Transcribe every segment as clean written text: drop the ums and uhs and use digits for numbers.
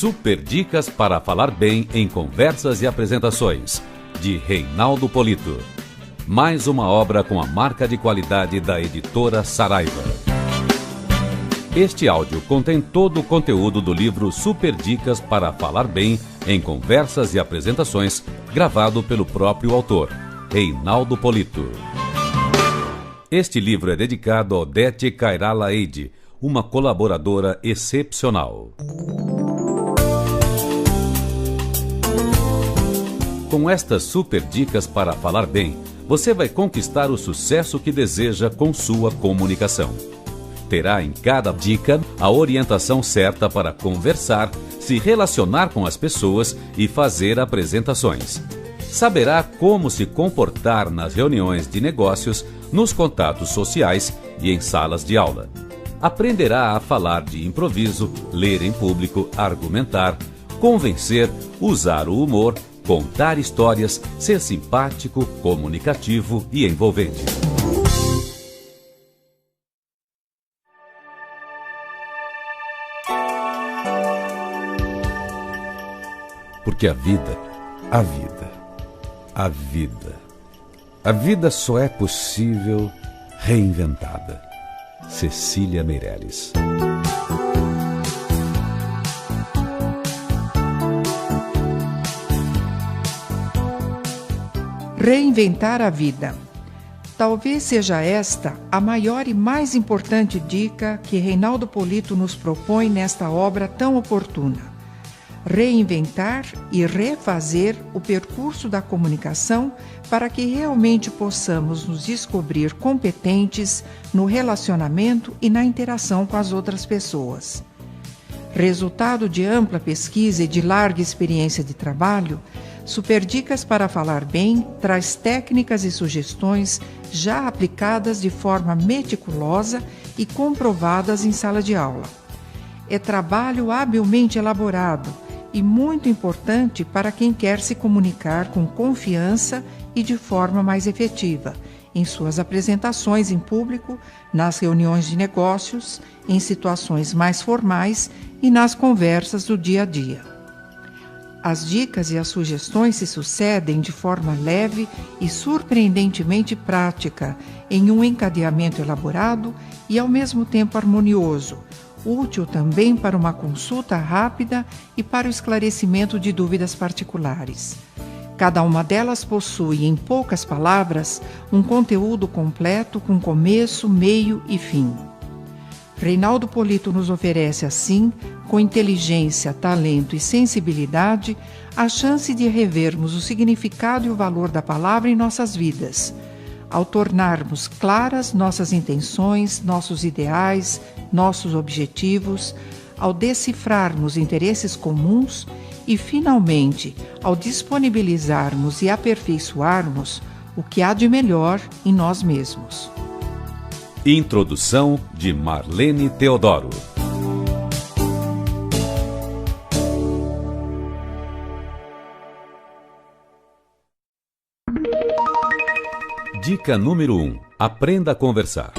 Super Dicas para Falar Bem em Conversas e Apresentações, de Reinaldo Polito. Mais uma obra com a marca de qualidade da editora Saraiva. Este áudio contém todo o conteúdo do livro Super Dicas para Falar Bem em Conversas e Apresentações, gravado pelo próprio autor, Reinaldo Polito. Este livro é dedicado a Odete Cairala Eide, uma colaboradora excepcional. Com estas super dicas para falar bem, você vai conquistar o sucesso que deseja com sua comunicação. Terá em cada dica a orientação certa para conversar, se relacionar com as pessoas e fazer apresentações. Saberá como se comportar nas reuniões de negócios, nos contatos sociais e em salas de aula. Aprenderá a falar de improviso, ler em público, argumentar, convencer, usar o humor, contar histórias, ser simpático, comunicativo e envolvente. Porque a vida só é possível reinventada. Cecília Meirelles. Reinventar a vida. Talvez seja esta a maior e mais importante dica que Reinaldo Polito nos propõe nesta obra tão oportuna. Reinventar e refazer o percurso da comunicação para que realmente possamos nos descobrir competentes no relacionamento e na interação com as outras pessoas. Resultado de ampla pesquisa e de larga experiência de trabalho, Super Dicas para Falar Bem traz técnicas e sugestões já aplicadas de forma meticulosa e comprovadas em sala de aula. É trabalho habilmente elaborado e muito importante para quem quer se comunicar com confiança e de forma mais efetiva, em suas apresentações em público, nas reuniões de negócios, em situações mais formais e nas conversas do dia a dia. As dicas e as sugestões se sucedem de forma leve e surpreendentemente prática, em um encadeamento elaborado e ao mesmo tempo harmonioso, útil também para uma consulta rápida e para o esclarecimento de dúvidas particulares. Cada uma delas possui, em poucas palavras, um conteúdo completo com começo, meio e fim. Reinaldo Polito nos oferece, assim, com inteligência, talento e sensibilidade, a chance de revermos o significado e o valor da palavra em nossas vidas, ao tornarmos claras nossas intenções, nossos ideais, nossos objetivos, ao decifrarmos interesses comuns e, finalmente, ao disponibilizarmos e aperfeiçoarmos o que há de melhor em nós mesmos. Introdução de Marlene Teodoro. Dica número 1. Aprenda a conversar.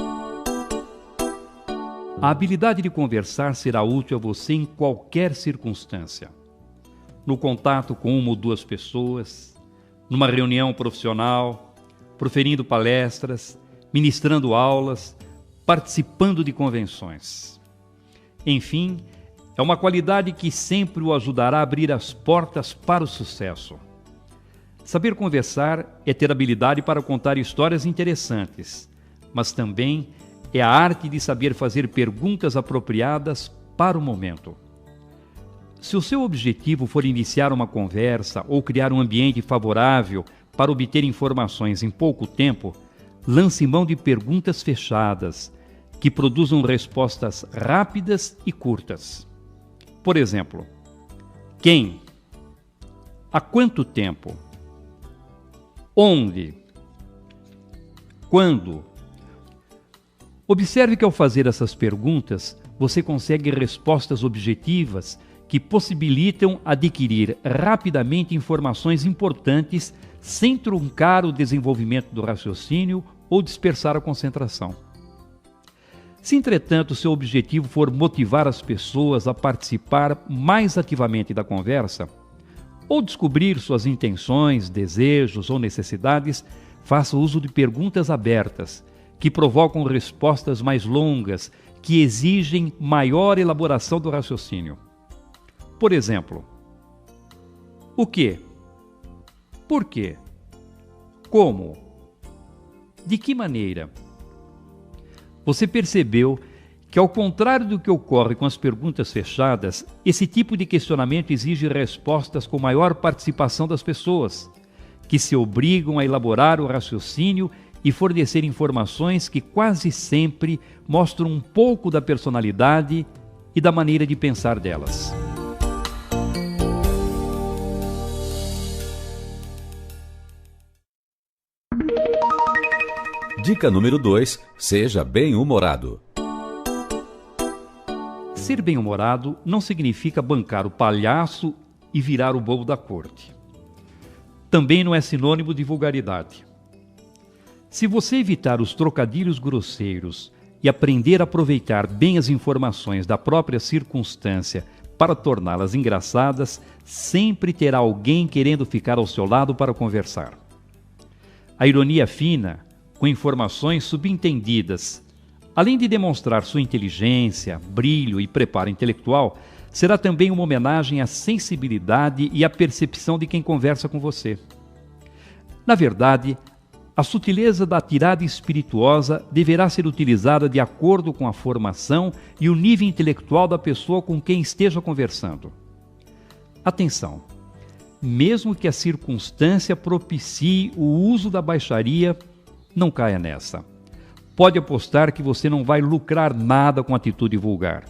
A habilidade de conversar será útil a você em qualquer circunstância. No contato com uma ou duas pessoas, numa reunião profissional, proferindo palestras, ministrando aulas, participando de convenções. Enfim, é uma qualidade que sempre o ajudará a abrir as portas para o sucesso. Saber conversar é ter habilidade para contar histórias interessantes, mas também é a arte de saber fazer perguntas apropriadas para o momento. Se o seu objetivo for iniciar uma conversa ou criar um ambiente favorável para obter informações em pouco tempo, lance mão de perguntas fechadas, que produzam respostas rápidas e curtas. Por exemplo, quem? Há quanto tempo? Onde? Quando? Observe que ao fazer essas perguntas, você consegue respostas objetivas que possibilitam adquirir rapidamente informações importantes sem truncar o desenvolvimento do raciocínio ou dispersar a concentração. Se, entretanto, seu objetivo for motivar as pessoas a participar mais ativamente da conversa, ou descobrir suas intenções, desejos ou necessidades, faça uso de perguntas abertas, que provocam respostas mais longas, que exigem maior elaboração do raciocínio. Por exemplo, o que? Por quê? Como? De que maneira? Você percebeu que, ao contrário do que ocorre com as perguntas fechadas, esse tipo de questionamento exige respostas com maior participação das pessoas, que se obrigam a elaborar o raciocínio e fornecer informações que quase sempre mostram um pouco da personalidade e da maneira de pensar delas. Dica número 2. Seja bem-humorado. Ser bem-humorado não significa bancar o palhaço e virar o bobo da corte. Também não é sinônimo de vulgaridade. Se você evitar os trocadilhos grosseiros e aprender a aproveitar bem as informações da própria circunstância para torná-las engraçadas, sempre terá alguém querendo ficar ao seu lado para conversar. A ironia fina, com informações subentendidas, além de demonstrar sua inteligência, brilho e preparo intelectual, será também uma homenagem à sensibilidade e à percepção de quem conversa com você. Na verdade, a sutileza da tirada espirituosa deverá ser utilizada de acordo com a formação e o nível intelectual da pessoa com quem esteja conversando. Atenção! Mesmo que a circunstância propicie o uso da baixaria, não caia nessa. Pode apostar que você não vai lucrar nada com atitude vulgar.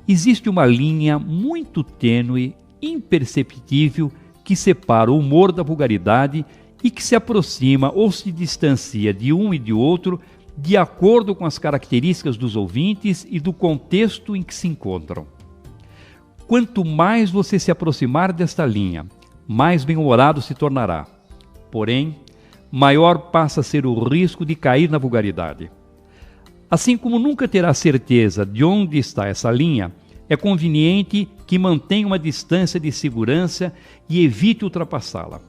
Existe uma linha muito tênue, imperceptível, que separa o humor da vulgaridade e que se aproxima ou se distancia de um e de outro de acordo com as características dos ouvintes e do contexto em que se encontram. Quanto mais você se aproximar desta linha, mais bem-humorado se tornará. Porém, maior passa a ser o risco de cair na vulgaridade. Assim como nunca terá certeza de onde está essa linha, é conveniente que mantenha uma distância de segurança e evite ultrapassá-la.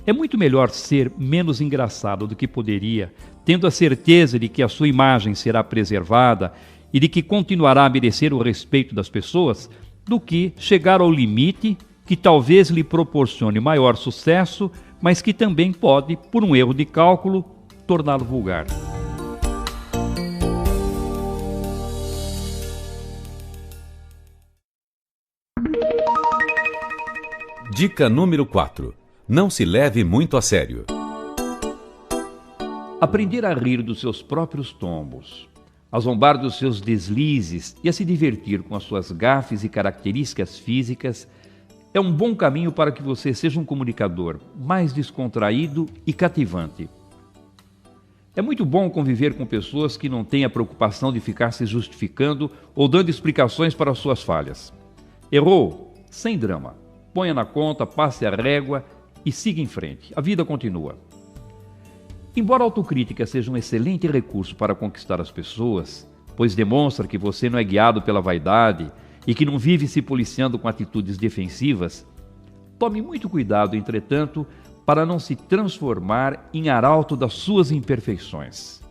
É muito melhor ser menos engraçado do que poderia, tendo a certeza de que a sua imagem será preservada e de que continuará a merecer o respeito das pessoas, do que chegar ao limite que talvez lhe proporcione maior sucesso, mas que também pode, por um erro de cálculo, torná-lo vulgar. Dica número 4. Não se leve muito a sério. Aprender a rir dos seus próprios tombos, a zombar dos seus deslizes e a se divertir com as suas gafes e características físicas é um bom caminho para que você seja um comunicador mais descontraído e cativante. É muito bom conviver com pessoas que não têm a preocupação de ficar se justificando ou dando explicações para as suas falhas. Errou? Sem drama. Ponha na conta, passe a régua e siga em frente. A vida continua. Embora a autocrítica seja um excelente recurso para conquistar as pessoas, pois demonstra que você não é guiado pela vaidade e que não vive se policiando com atitudes defensivas, tome muito cuidado, entretanto, para não se transformar em arauto das suas imperfeições.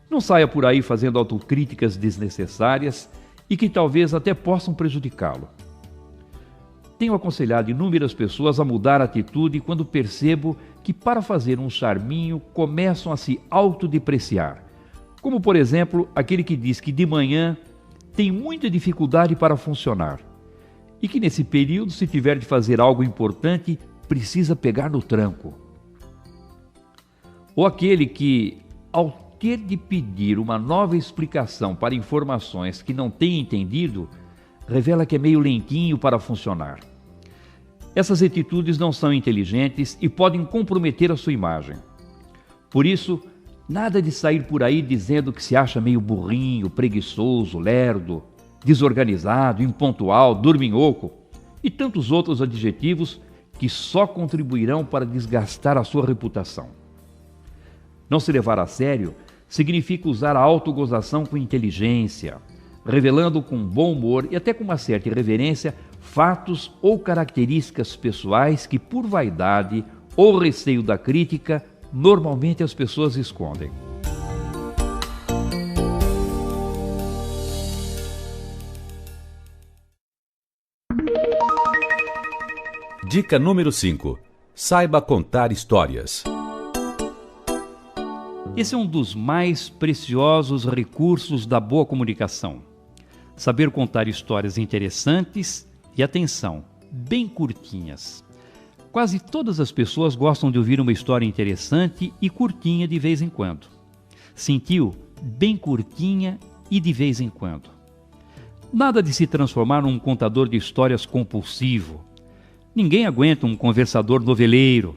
Não saia por aí fazendo autocríticas desnecessárias e que talvez até possam prejudicá-lo. Tenho aconselhado inúmeras pessoas a mudar a atitude quando percebo que, para fazer um charminho, começam a se autodepreciar. Como, por exemplo, aquele que diz que de manhã tem muita dificuldade para funcionar e que nesse período, se tiver de fazer algo importante, precisa pegar no tranco. Ou aquele que, ao ter de pedir uma nova explicação para informações que não tem entendido, revela que é meio lentinho para funcionar. Essas atitudes não são inteligentes e podem comprometer a sua imagem. Por isso, nada de sair por aí dizendo que se acha meio burrinho, preguiçoso, lerdo, desorganizado, impontual, dorminhoco e tantos outros adjetivos que só contribuirão para desgastar a sua reputação. Não se levar a sério Significa usar a autogozação com inteligência, revelando com bom humor e até com uma certa irreverência fatos ou características pessoais que, por vaidade ou receio da crítica, normalmente as pessoas escondem. Dica número 5. Saiba contar histórias. Esse é um dos mais preciosos recursos da boa comunicação. Saber contar histórias interessantes e, atenção, bem curtinhas. Quase todas as pessoas gostam de ouvir uma história interessante e curtinha de vez em quando. Sentiu? Bem curtinha e de vez em quando. Nada de se transformar num contador de histórias compulsivo. Ninguém aguenta um conversador noveleiro.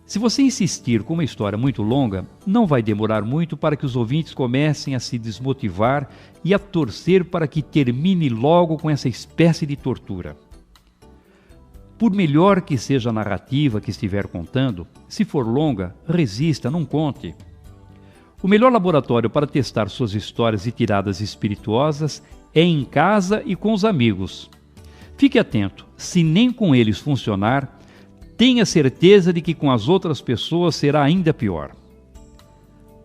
Se você insistir com uma história muito longa, não vai demorar muito para que os ouvintes comecem a se desmotivar e a torcer para que termine logo com essa espécie de tortura. Por melhor que seja a narrativa que estiver contando, se for longa, resista, não conte. O melhor laboratório para testar suas histórias e tiradas espirituosas é em casa e com os amigos. Fique atento, se nem com eles funcionar, tenha certeza de que com as outras pessoas será ainda pior.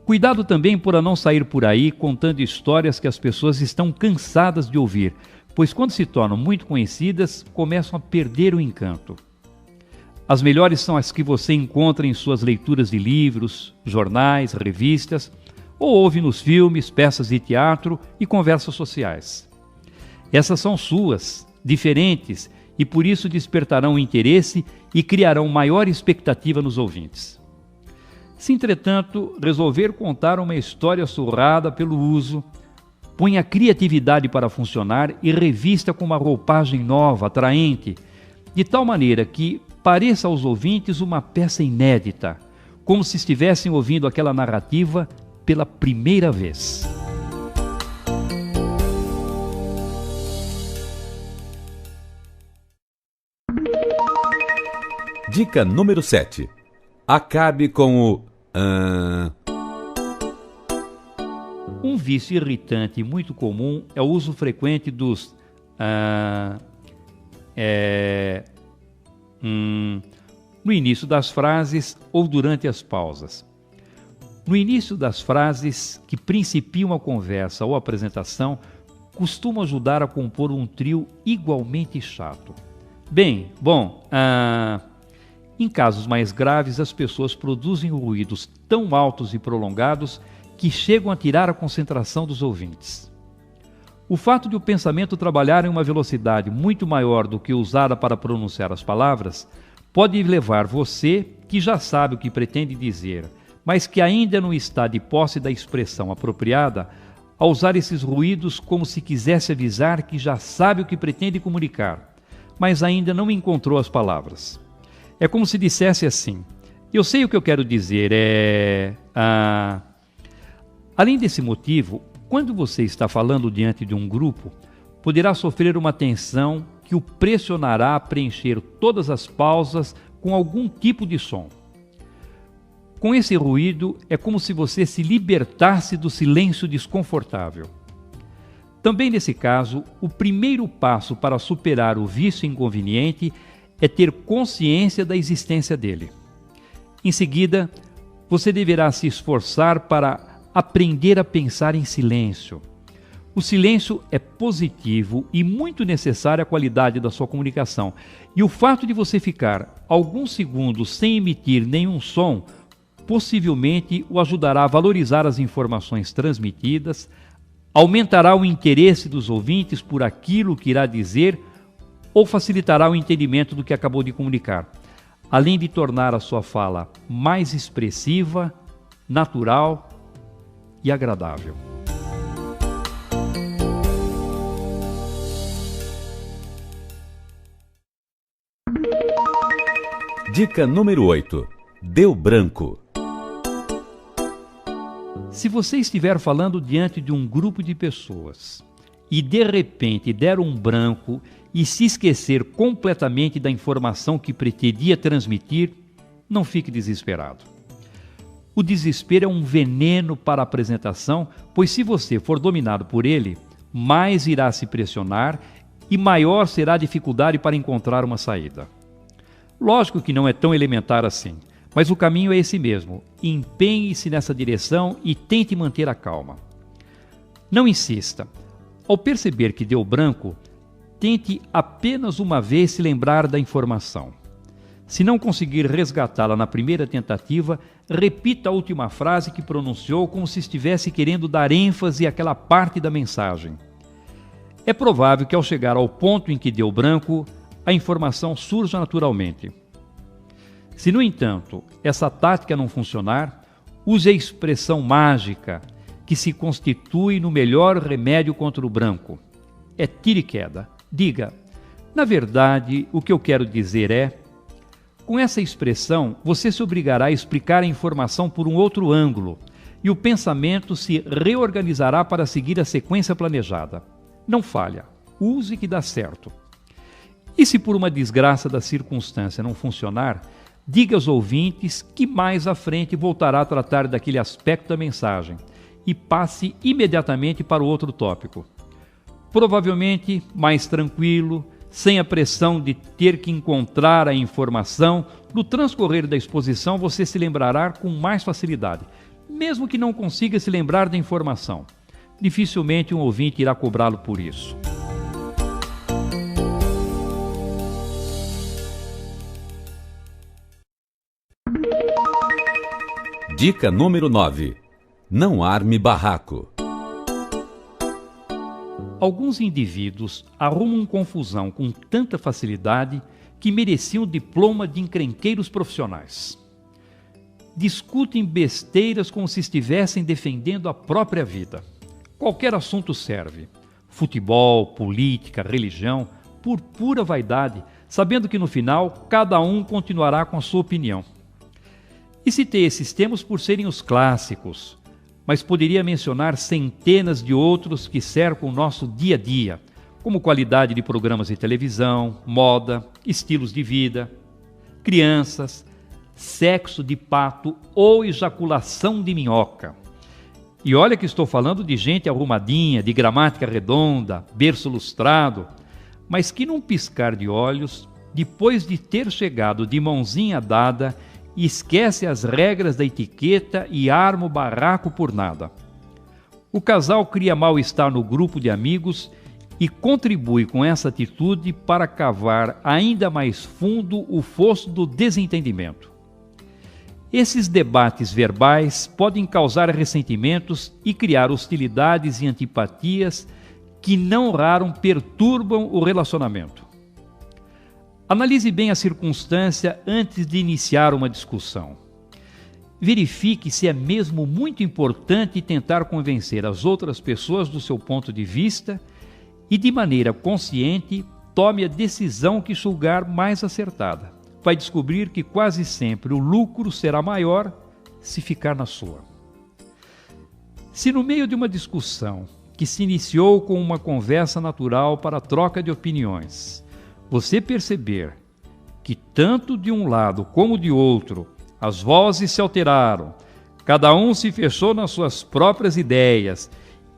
Cuidado também para não sair por aí contando histórias que as pessoas estão cansadas de ouvir, pois quando se tornam muito conhecidas, começam a perder o encanto. As melhores são as que você encontra em suas leituras de livros, jornais, revistas, ou ouve nos filmes, peças de teatro e conversas sociais. Essas são suas, diferentes, e por isso despertarão interesse e criarão maior expectativa nos ouvintes. Se, entretanto, resolver contar uma história surrada pelo uso, põe a criatividade para funcionar e revista com uma roupagem nova, atraente, de tal maneira que pareça aos ouvintes uma peça inédita, como se estivessem ouvindo aquela narrativa pela primeira vez. Dica número 7. Acabe com o Um vício irritante e muito comum é o uso frequente dos no início das frases ou durante as pausas. No início das frases que principiam a conversa ou apresentação, costumam ajudar a compor um trio igualmente chato. Em casos mais graves, as pessoas produzem ruídos tão altos e prolongados que chegam a tirar a concentração dos ouvintes. O fato de o pensamento trabalhar em uma velocidade muito maior do que usada para pronunciar as palavras pode levar você, que já sabe o que pretende dizer, mas que ainda não está de posse da expressão apropriada, a usar esses ruídos como se quisesse avisar que já sabe o que pretende comunicar, mas ainda não encontrou as palavras. É como se dissesse assim: eu sei o que eu quero dizer, Além desse motivo, quando você está falando diante de um grupo, poderá sofrer uma tensão que o pressionará a preencher todas as pausas com algum tipo de som. Com esse ruído, é como se você se libertasse do silêncio desconfortável. Também nesse caso, o primeiro passo para superar o vício inconveniente é ter consciência da existência dele. Em seguida, você deverá se esforçar para aprender a pensar em silêncio. O silêncio é positivo e muito necessário à qualidade da sua comunicação. E o fato de você ficar alguns segundos sem emitir nenhum som, possivelmente o ajudará a valorizar as informações transmitidas, aumentará o interesse dos ouvintes por aquilo que irá dizer ou facilitará o entendimento do que acabou de comunicar, além de tornar a sua fala mais expressiva, natural e agradável. Dica número 8. Deu branco. Se você estiver falando diante de um grupo de pessoas e de repente der um branco e se esquecer completamente da informação que pretendia transmitir, não fique desesperado. O desespero é um veneno para a apresentação, pois se você for dominado por ele, mais irá se pressionar e maior será a dificuldade para encontrar uma saída. Lógico que não é tão elementar assim, mas o caminho é esse mesmo. Empenhe-se nessa direção e tente manter a calma. Não insista. Ao perceber que deu branco, tente apenas uma vez se lembrar da informação. Se não conseguir resgatá-la na primeira tentativa, repita a última frase que pronunciou como se estivesse querendo dar ênfase àquela parte da mensagem. É provável que ao chegar ao ponto em que deu branco, a informação surja naturalmente. Se, no entanto, essa tática não funcionar, use a expressão mágica que se constitui no melhor remédio contra o branco. É tira e queda. Diga, na verdade, o que eu quero dizer é... Com essa expressão, você se obrigará a explicar a informação por um outro ângulo e o pensamento se reorganizará para seguir a sequência planejada. Não falha, use que dá certo. E se por uma desgraça da circunstância não funcionar, diga aos ouvintes que mais à frente voltará a tratar daquele aspecto da mensagem e passe imediatamente para o outro tópico. Provavelmente mais tranquilo, sem a pressão de ter que encontrar a informação, no transcorrer da exposição você se lembrará com mais facilidade, mesmo que não consiga se lembrar da informação. Dificilmente um ouvinte irá cobrá-lo por isso. Dica número 9. Não arme barraco. Alguns indivíduos arrumam confusão com tanta facilidade que mereciam diploma de encrenqueiros profissionais. Discutem besteiras como se estivessem defendendo a própria vida. Qualquer assunto serve. Futebol, política, religião, por pura vaidade, sabendo que no final cada um continuará com a sua opinião. E citei esses termos por serem os clássicos, mas poderia mencionar centenas de outros que cercam o nosso dia a dia, como qualidade de programas de televisão, moda, estilos de vida, crianças, sexo de pato ou ejaculação de minhoca. E olha que estou falando de gente arrumadinha, de gramática redonda, berço lustrado, mas que num piscar de olhos, depois de ter chegado de mãozinha dada, esquece as regras da etiqueta e arma o barraco por nada. O casal cria mal-estar no grupo de amigos e contribui com essa atitude para cavar ainda mais fundo o fosso do desentendimento. Esses debates verbais podem causar ressentimentos e criar hostilidades e antipatias que não raro perturbam o relacionamento. Analise bem a circunstância antes de iniciar uma discussão. Verifique se é mesmo muito importante tentar convencer as outras pessoas do seu ponto de vista e, de maneira consciente, tome a decisão que julgar mais acertada. Vai descobrir que quase sempre o lucro será maior se ficar na sua. Se no meio de uma discussão que se iniciou com uma conversa natural para a troca de opiniões, você perceber que tanto de um lado como de outro as vozes se alteraram, cada um se fechou nas suas próprias ideias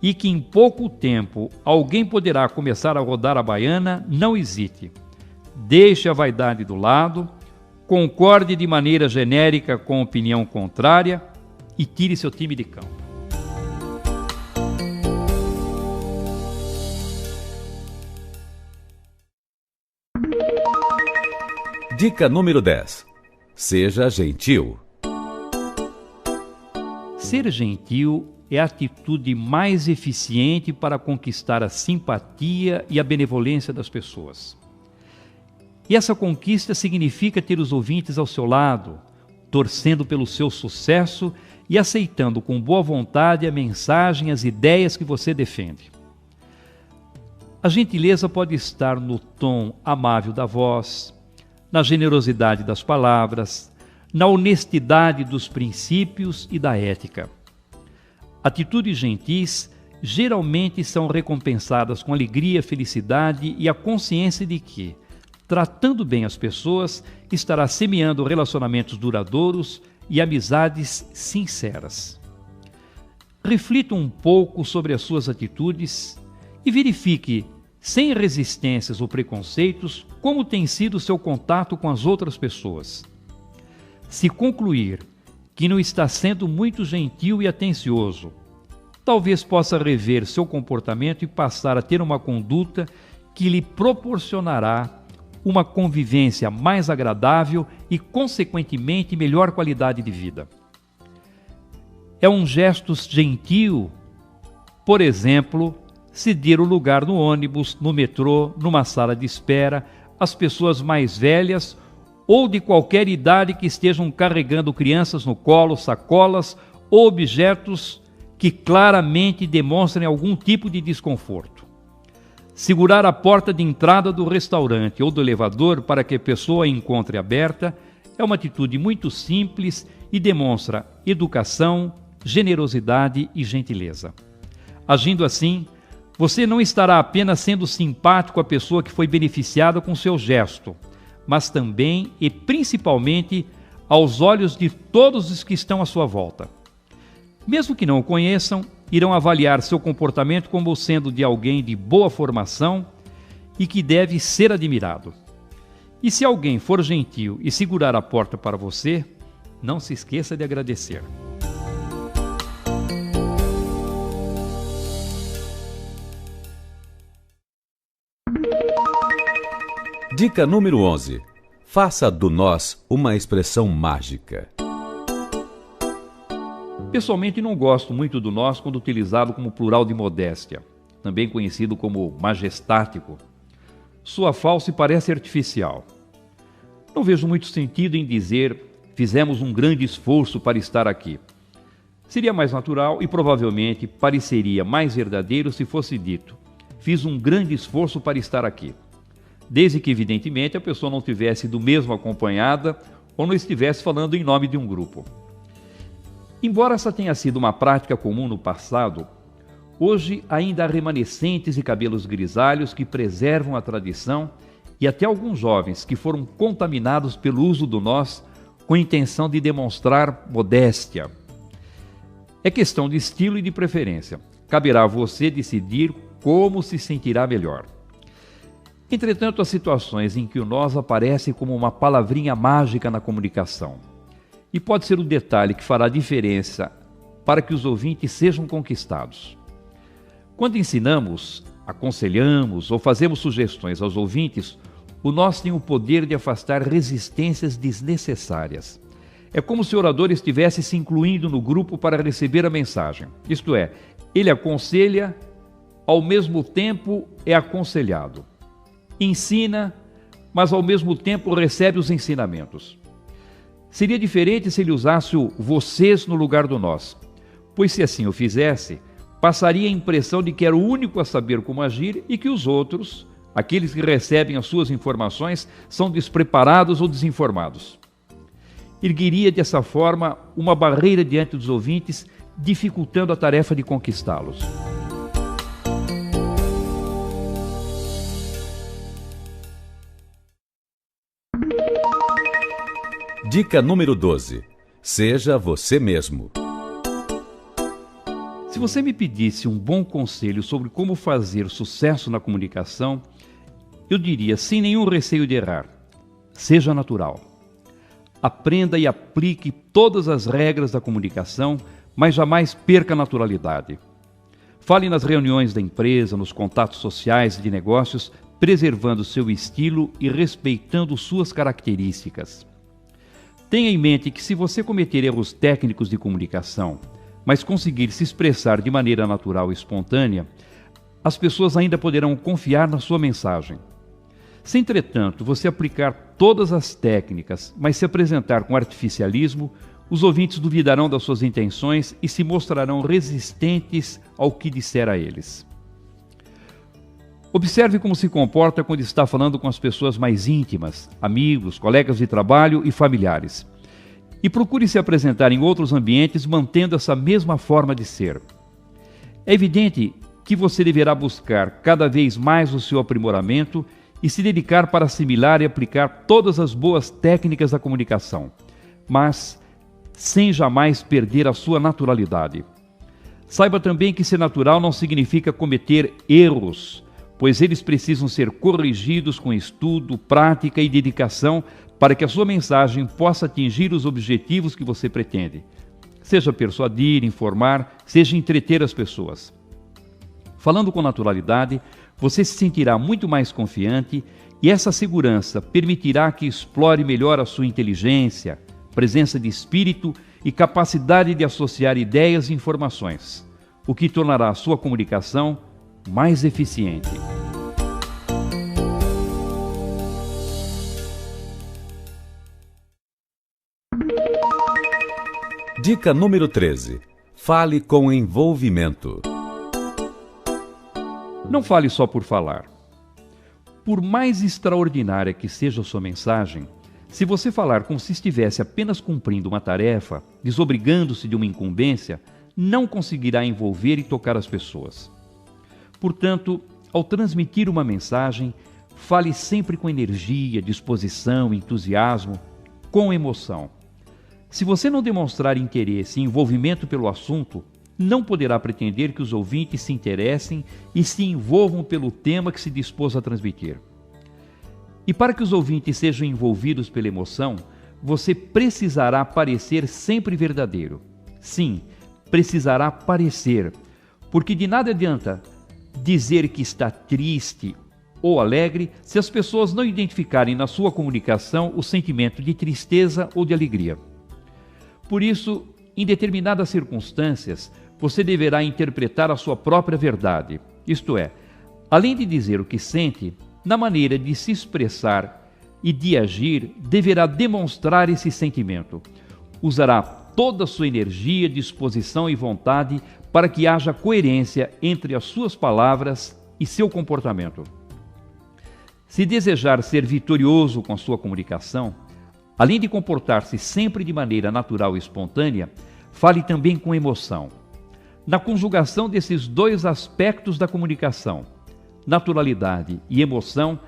e que em pouco tempo alguém poderá começar a rodar a baiana, não hesite. Deixe a vaidade do lado, concorde de maneira genérica com a opinião contrária e tire seu time de campo. Dica número 10. Seja gentil. Ser gentil é a atitude mais eficiente para conquistar a simpatia e a benevolência das pessoas. E essa conquista significa ter os ouvintes ao seu lado, torcendo pelo seu sucesso e aceitando com boa vontade a mensagem e as ideias que você defende. A gentileza pode estar no tom amável da voz, na generosidade das palavras, na honestidade dos princípios e da ética. Atitudes gentis geralmente são recompensadas com alegria, felicidade e a consciência de que, tratando bem as pessoas, estará semeando relacionamentos duradouros e amizades sinceras. Reflita um pouco sobre as suas atitudes e verifique, sem resistências ou preconceitos, como tem sido o seu contato com as outras pessoas. Se concluir que não está sendo muito gentil e atencioso, talvez possa rever seu comportamento e passar a ter uma conduta que lhe proporcionará uma convivência mais agradável e, consequentemente, melhor qualidade de vida. É um gesto gentil, por exemplo, ceder o lugar no ônibus, no metrô, numa sala de espera, às pessoas mais velhas ou de qualquer idade que estejam carregando crianças no colo, sacolas ou objetos que claramente demonstrem algum tipo de desconforto. Segurar a porta de entrada do restaurante ou do elevador para que a pessoa a encontre aberta é uma atitude muito simples e demonstra educação, generosidade e gentileza. Agindo assim, você não estará apenas sendo simpático à pessoa que foi beneficiada com seu gesto, mas também e principalmente aos olhos de todos os que estão à sua volta. Mesmo que não o conheçam, irão avaliar seu comportamento como sendo de alguém de boa formação e que deve ser admirado. E se alguém for gentil e segurar a porta para você, não se esqueça de agradecer. Dica número 11. Faça do nós uma expressão mágica. Pessoalmente não gosto muito do nós quando utilizado como plural de modéstia, também conhecido como majestático. Soa falso e parece artificial. Não vejo muito sentido em dizer fizemos um grande esforço para estar aqui. Seria mais natural e provavelmente pareceria mais verdadeiro se fosse dito fiz um grande esforço para estar aqui. Desde que, evidentemente, a pessoa não estivesse do mesmo acompanhada ou não estivesse falando em nome de um grupo. Embora essa tenha sido uma prática comum no passado, hoje ainda há remanescentes e cabelos grisalhos que preservam a tradição e até alguns jovens que foram contaminados pelo uso do nós com a intenção de demonstrar modéstia. É questão de estilo e de preferência. Caberá a você decidir como se sentirá melhor. Entretanto, há situações em que o nós aparece como uma palavrinha mágica na comunicação. E pode ser o detalhe que fará diferença para que os ouvintes sejam conquistados. Quando ensinamos, aconselhamos ou fazemos sugestões aos ouvintes, o nós tem o poder de afastar resistências desnecessárias. É como se o orador estivesse se incluindo no grupo para receber a mensagem. Isto é, ele aconselha, ao mesmo tempo é aconselhado. Ensina, mas ao mesmo tempo recebe os ensinamentos. Seria diferente se ele usasse o vocês no lugar do nós, pois se assim o fizesse, passaria a impressão de que era o único a saber como agir e que os outros, aqueles que recebem as suas informações, são despreparados ou desinformados. Ergueria dessa forma uma barreira diante dos ouvintes, dificultando a tarefa de conquistá-los. Dica número 12. Seja você mesmo. Se você me pedisse um bom conselho sobre como fazer sucesso na comunicação, eu diria, sem nenhum receio de errar, seja natural. Aprenda e aplique todas as regras da comunicação, mas jamais perca a naturalidade. Fale nas reuniões da empresa, nos contatos sociais e de negócios, preservando seu estilo e respeitando suas características. Tenha em mente que se você cometer erros técnicos de comunicação, mas conseguir se expressar de maneira natural e espontânea, as pessoas ainda poderão confiar na sua mensagem. Se, entretanto, você aplicar todas as técnicas, mas se apresentar com artificialismo, os ouvintes duvidarão das suas intenções e se mostrarão resistentes ao que disser a eles. Observe como se comporta quando está falando com as pessoas mais íntimas, amigos, colegas de trabalho e familiares. E procure se apresentar em outros ambientes mantendo essa mesma forma de ser. É evidente que você deverá buscar cada vez mais o seu aprimoramento e se dedicar para assimilar e aplicar todas as boas técnicas da comunicação. Mas sem jamais perder a sua naturalidade. Saiba também que ser natural não significa cometer erros, pois eles precisam ser corrigidos com estudo, prática e dedicação para que a sua mensagem possa atingir os objetivos que você pretende. Seja persuadir, informar, seja entreter as pessoas. Falando com naturalidade, você se sentirá muito mais confiante e essa segurança permitirá que explore melhor a sua inteligência, presença de espírito e capacidade de associar ideias e informações, o que tornará a sua comunicação mais eficiente. Dica número 13. Fale com envolvimento. Não fale só por falar. Por mais extraordinária que seja a sua mensagem, se você falar como se estivesse apenas cumprindo uma tarefa, desobrigando-se de uma incumbência, não conseguirá envolver e tocar as pessoas. Portanto, ao transmitir uma mensagem, fale sempre com energia, disposição, entusiasmo, com emoção. Se você não demonstrar interesse e envolvimento pelo assunto, não poderá pretender que os ouvintes se interessem e se envolvam pelo tema que se dispôs a transmitir. E para que os ouvintes sejam envolvidos pela emoção, você precisará parecer sempre verdadeiro. Sim, precisará parecer, porque de nada adianta dizer que está triste ou alegre se as pessoas não identificarem na sua comunicação o sentimento de tristeza ou de alegria. Por isso, em determinadas circunstâncias, você deverá interpretar a sua própria verdade, isto é, além de dizer o que sente, na maneira de se expressar e de agir, deverá demonstrar esse sentimento. Usará toda a sua energia, disposição e vontade para que haja coerência entre as suas palavras e seu comportamento. Se desejar ser vitorioso com a sua comunicação, além de comportar-se sempre de maneira natural e espontânea, fale também com emoção. Na conjugação desses dois aspectos da comunicação, naturalidade e emoção,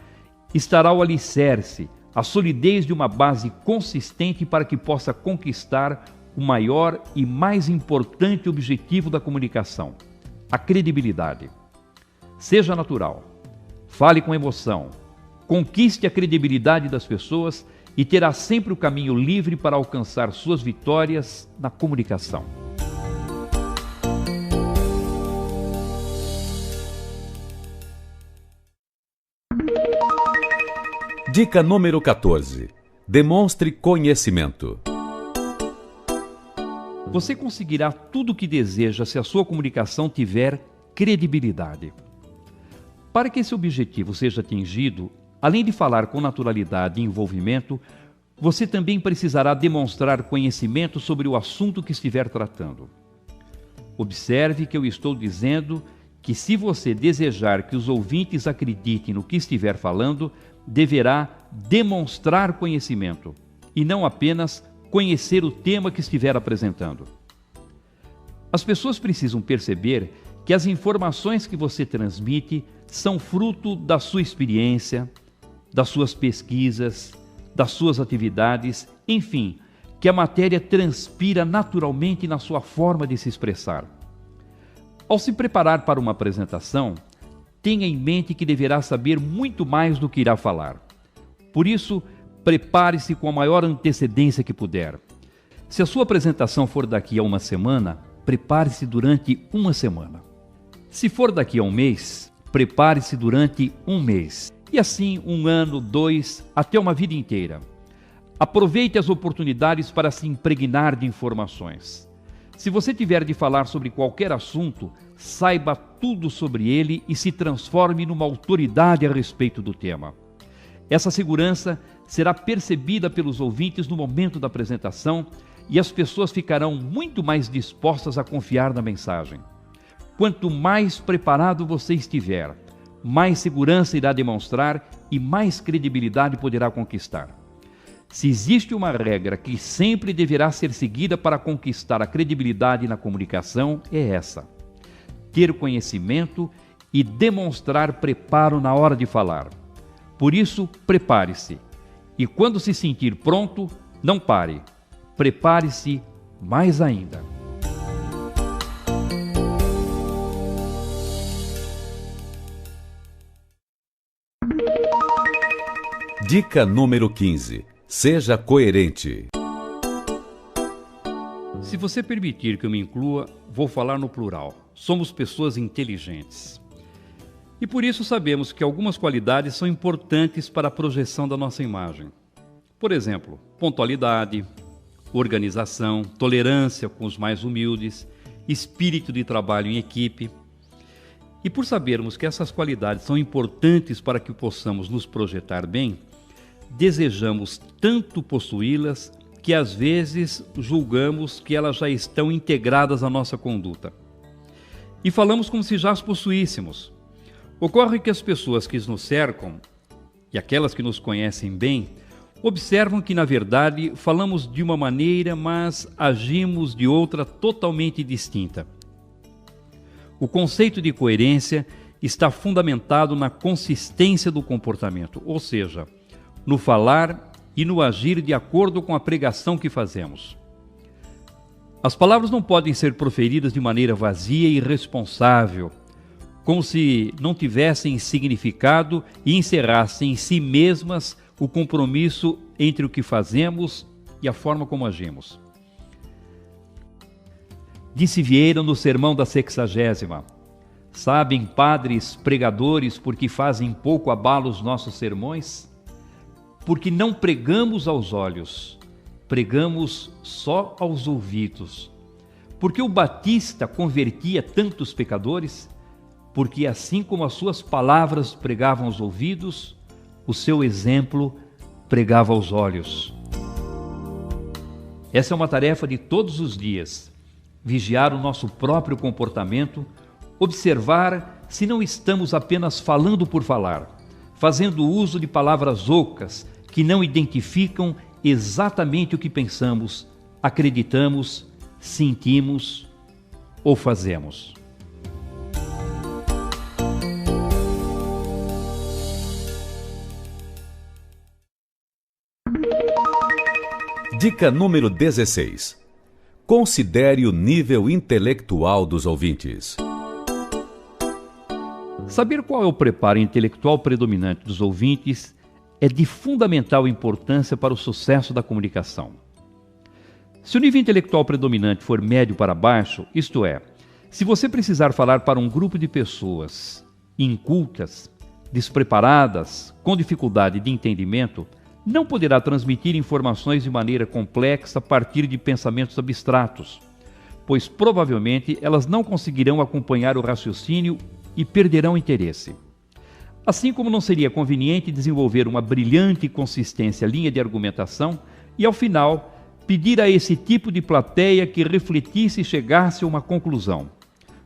estará o alicerce, a solidez de uma base consistente para que possa conquistar o maior e mais importante objetivo da comunicação, a credibilidade. Seja natural, fale com emoção, conquiste a credibilidade das pessoas e terá sempre o caminho livre para alcançar suas vitórias na comunicação. Dica número 14. Demonstre conhecimento. Você conseguirá tudo o que deseja se a sua comunicação tiver credibilidade. Para que esse objetivo seja atingido, além de falar com naturalidade e envolvimento, você também precisará demonstrar conhecimento sobre o assunto que estiver tratando. Observe que eu estou dizendo que se você desejar que os ouvintes acreditem no que estiver falando, deverá demonstrar conhecimento e não apenas conhecer o tema que estiver apresentando. As pessoas precisam perceber que as informações que você transmite são fruto da sua experiência, das suas pesquisas, das suas atividades, enfim, que a matéria transpira naturalmente na sua forma de se expressar. Ao se preparar para uma apresentação, tenha em mente que deverá saber muito mais do que irá falar. Por isso, prepare-se com a maior antecedência que puder. Se a sua apresentação for daqui a uma semana, prepare-se durante uma semana. Se for daqui a um mês, prepare-se durante um mês. E assim, 1 ano, 2, até uma vida inteira. Aproveite as oportunidades para se impregnar de informações. Se você tiver de falar sobre qualquer assunto, saiba tudo sobre ele e se transforme numa autoridade a respeito do tema. Essa segurança será percebida pelos ouvintes no momento da apresentação e as pessoas ficarão muito mais dispostas a confiar na mensagem. Quanto mais preparado você estiver, mais segurança irá demonstrar e mais credibilidade poderá conquistar. Se existe uma regra que sempre deverá ser seguida para conquistar a credibilidade na comunicação, é essa: ter conhecimento e demonstrar preparo na hora de falar. Por isso, prepare-se. E quando se sentir pronto, não pare. Prepare-se mais ainda. Dica número 15. Seja coerente. Se você permitir que eu me inclua, vou falar no plural. Somos pessoas inteligentes. E por isso sabemos que algumas qualidades são importantes para a projeção da nossa imagem. Por exemplo, pontualidade, organização, tolerância com os mais humildes, espírito de trabalho em equipe. E por sabermos que essas qualidades são importantes para que possamos nos projetar bem, desejamos tanto possuí-las que às vezes julgamos que elas já estão integradas à nossa conduta. E falamos como se já as possuíssemos. Ocorre que as pessoas que nos cercam, e aquelas que nos conhecem bem, observam que, na verdade, falamos de uma maneira, mas agimos de outra totalmente distinta. O conceito de coerência está fundamentado na consistência do comportamento, ou seja, no falar e no agir de acordo com a pregação que fazemos. As palavras não podem ser proferidas de maneira vazia e irresponsável, como se não tivessem significado e encerrassem em si mesmas o compromisso entre o que fazemos e a forma como agimos. Disse Vieira no sermão da 60ª: sabem, padres, pregadores, por que fazem pouco abalo os nossos sermões? Porque não pregamos aos olhos, pregamos só aos ouvidos. Porque o Batista convertia tantos pecadores? Porque assim como as suas palavras pregavam aos ouvidos, o seu exemplo pregava aos olhos. Essa é uma tarefa de todos os dias: vigiar o nosso próprio comportamento, observar se não estamos apenas falando por falar, fazendo uso de palavras ocas que não identificam exatamente o que pensamos, acreditamos, sentimos ou fazemos. Dica número 16. Considere o nível intelectual dos ouvintes. Saber qual é o preparo intelectual predominante dos ouvintes é de fundamental importância para o sucesso da comunicação. Se o nível intelectual predominante for médio para baixo, isto é, se você precisar falar para um grupo de pessoas incultas, despreparadas, com dificuldade de entendimento, não poderá transmitir informações de maneira complexa a partir de pensamentos abstratos, pois provavelmente elas não conseguirão acompanhar o raciocínio e perderão interesse. Assim como não seria conveniente desenvolver uma brilhante e consistente linha de argumentação e, ao final, pedir a esse tipo de plateia que refletisse e chegasse a uma conclusão.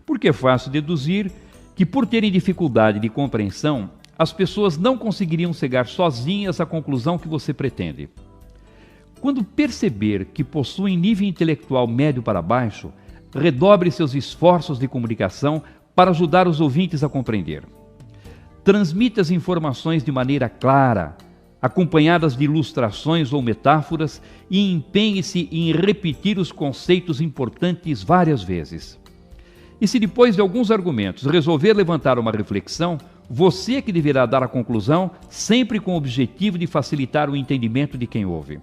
Porque é fácil deduzir que, por terem dificuldade de compreensão, as pessoas não conseguiriam chegar sozinhas à conclusão que você pretende. Quando perceber que possuem nível intelectual médio para baixo, redobre seus esforços de comunicação para ajudar os ouvintes a compreender. Transmita as informações de maneira clara, acompanhadas de ilustrações ou metáforas, e empenhe-se em repetir os conceitos importantes várias vezes. E se depois de alguns argumentos resolver levantar uma reflexão, você é que deverá dar a conclusão, sempre com o objetivo de facilitar o entendimento de quem ouve.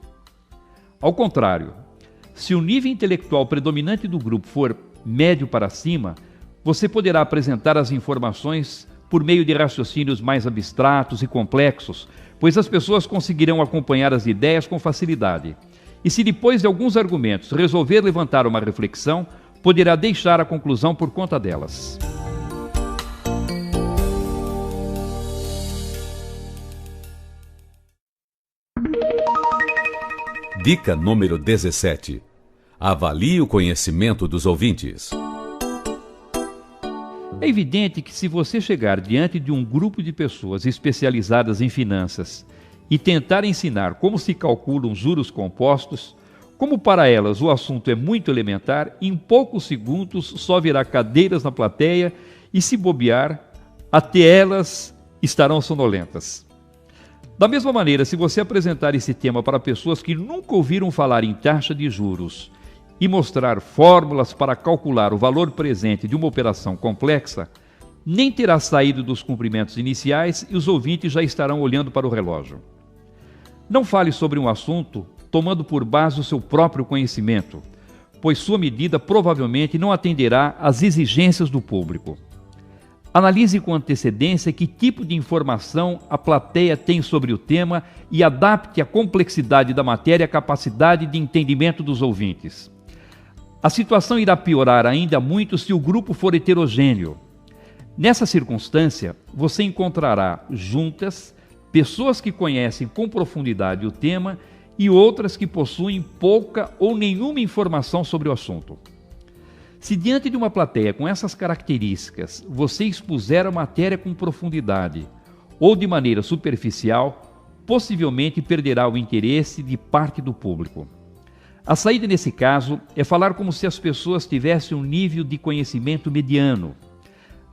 Ao contrário, se o nível intelectual predominante do grupo for médio para cima, você poderá apresentar as informações por meio de raciocínios mais abstratos e complexos, pois as pessoas conseguirão acompanhar as ideias com facilidade. E se depois de alguns argumentos resolver levantar uma reflexão, poderá deixar a conclusão por conta delas. Dica número 17. Avalie o conhecimento dos ouvintes. É evidente que se você chegar diante de um grupo de pessoas especializadas em finanças e tentar ensinar como se calculam juros compostos, como para elas o assunto é muito elementar, em poucos segundos só virá cadeiras na plateia e, se bobear, até elas estarão sonolentas. Da mesma maneira, se você apresentar esse tema para pessoas que nunca ouviram falar em taxa de juros e mostrar fórmulas para calcular o valor presente de uma operação complexa, nem terá saído dos cumprimentos iniciais e os ouvintes já estarão olhando para o relógio. Não fale sobre um assunto tomando por base o seu próprio conhecimento, pois sua medida provavelmente não atenderá às exigências do público. Analise com antecedência que tipo de informação a plateia tem sobre o tema e adapte a complexidade da matéria à capacidade de entendimento dos ouvintes. A situação irá piorar ainda muito se o grupo for heterogêneo. Nessa circunstância, você encontrará juntas pessoas que conhecem com profundidade o tema e outras que possuem pouca ou nenhuma informação sobre o assunto. Se diante de uma plateia com essas características você expuser a matéria com profundidade ou de maneira superficial, possivelmente perderá o interesse de parte do público. A saída nesse caso é falar como se as pessoas tivessem um nível de conhecimento mediano.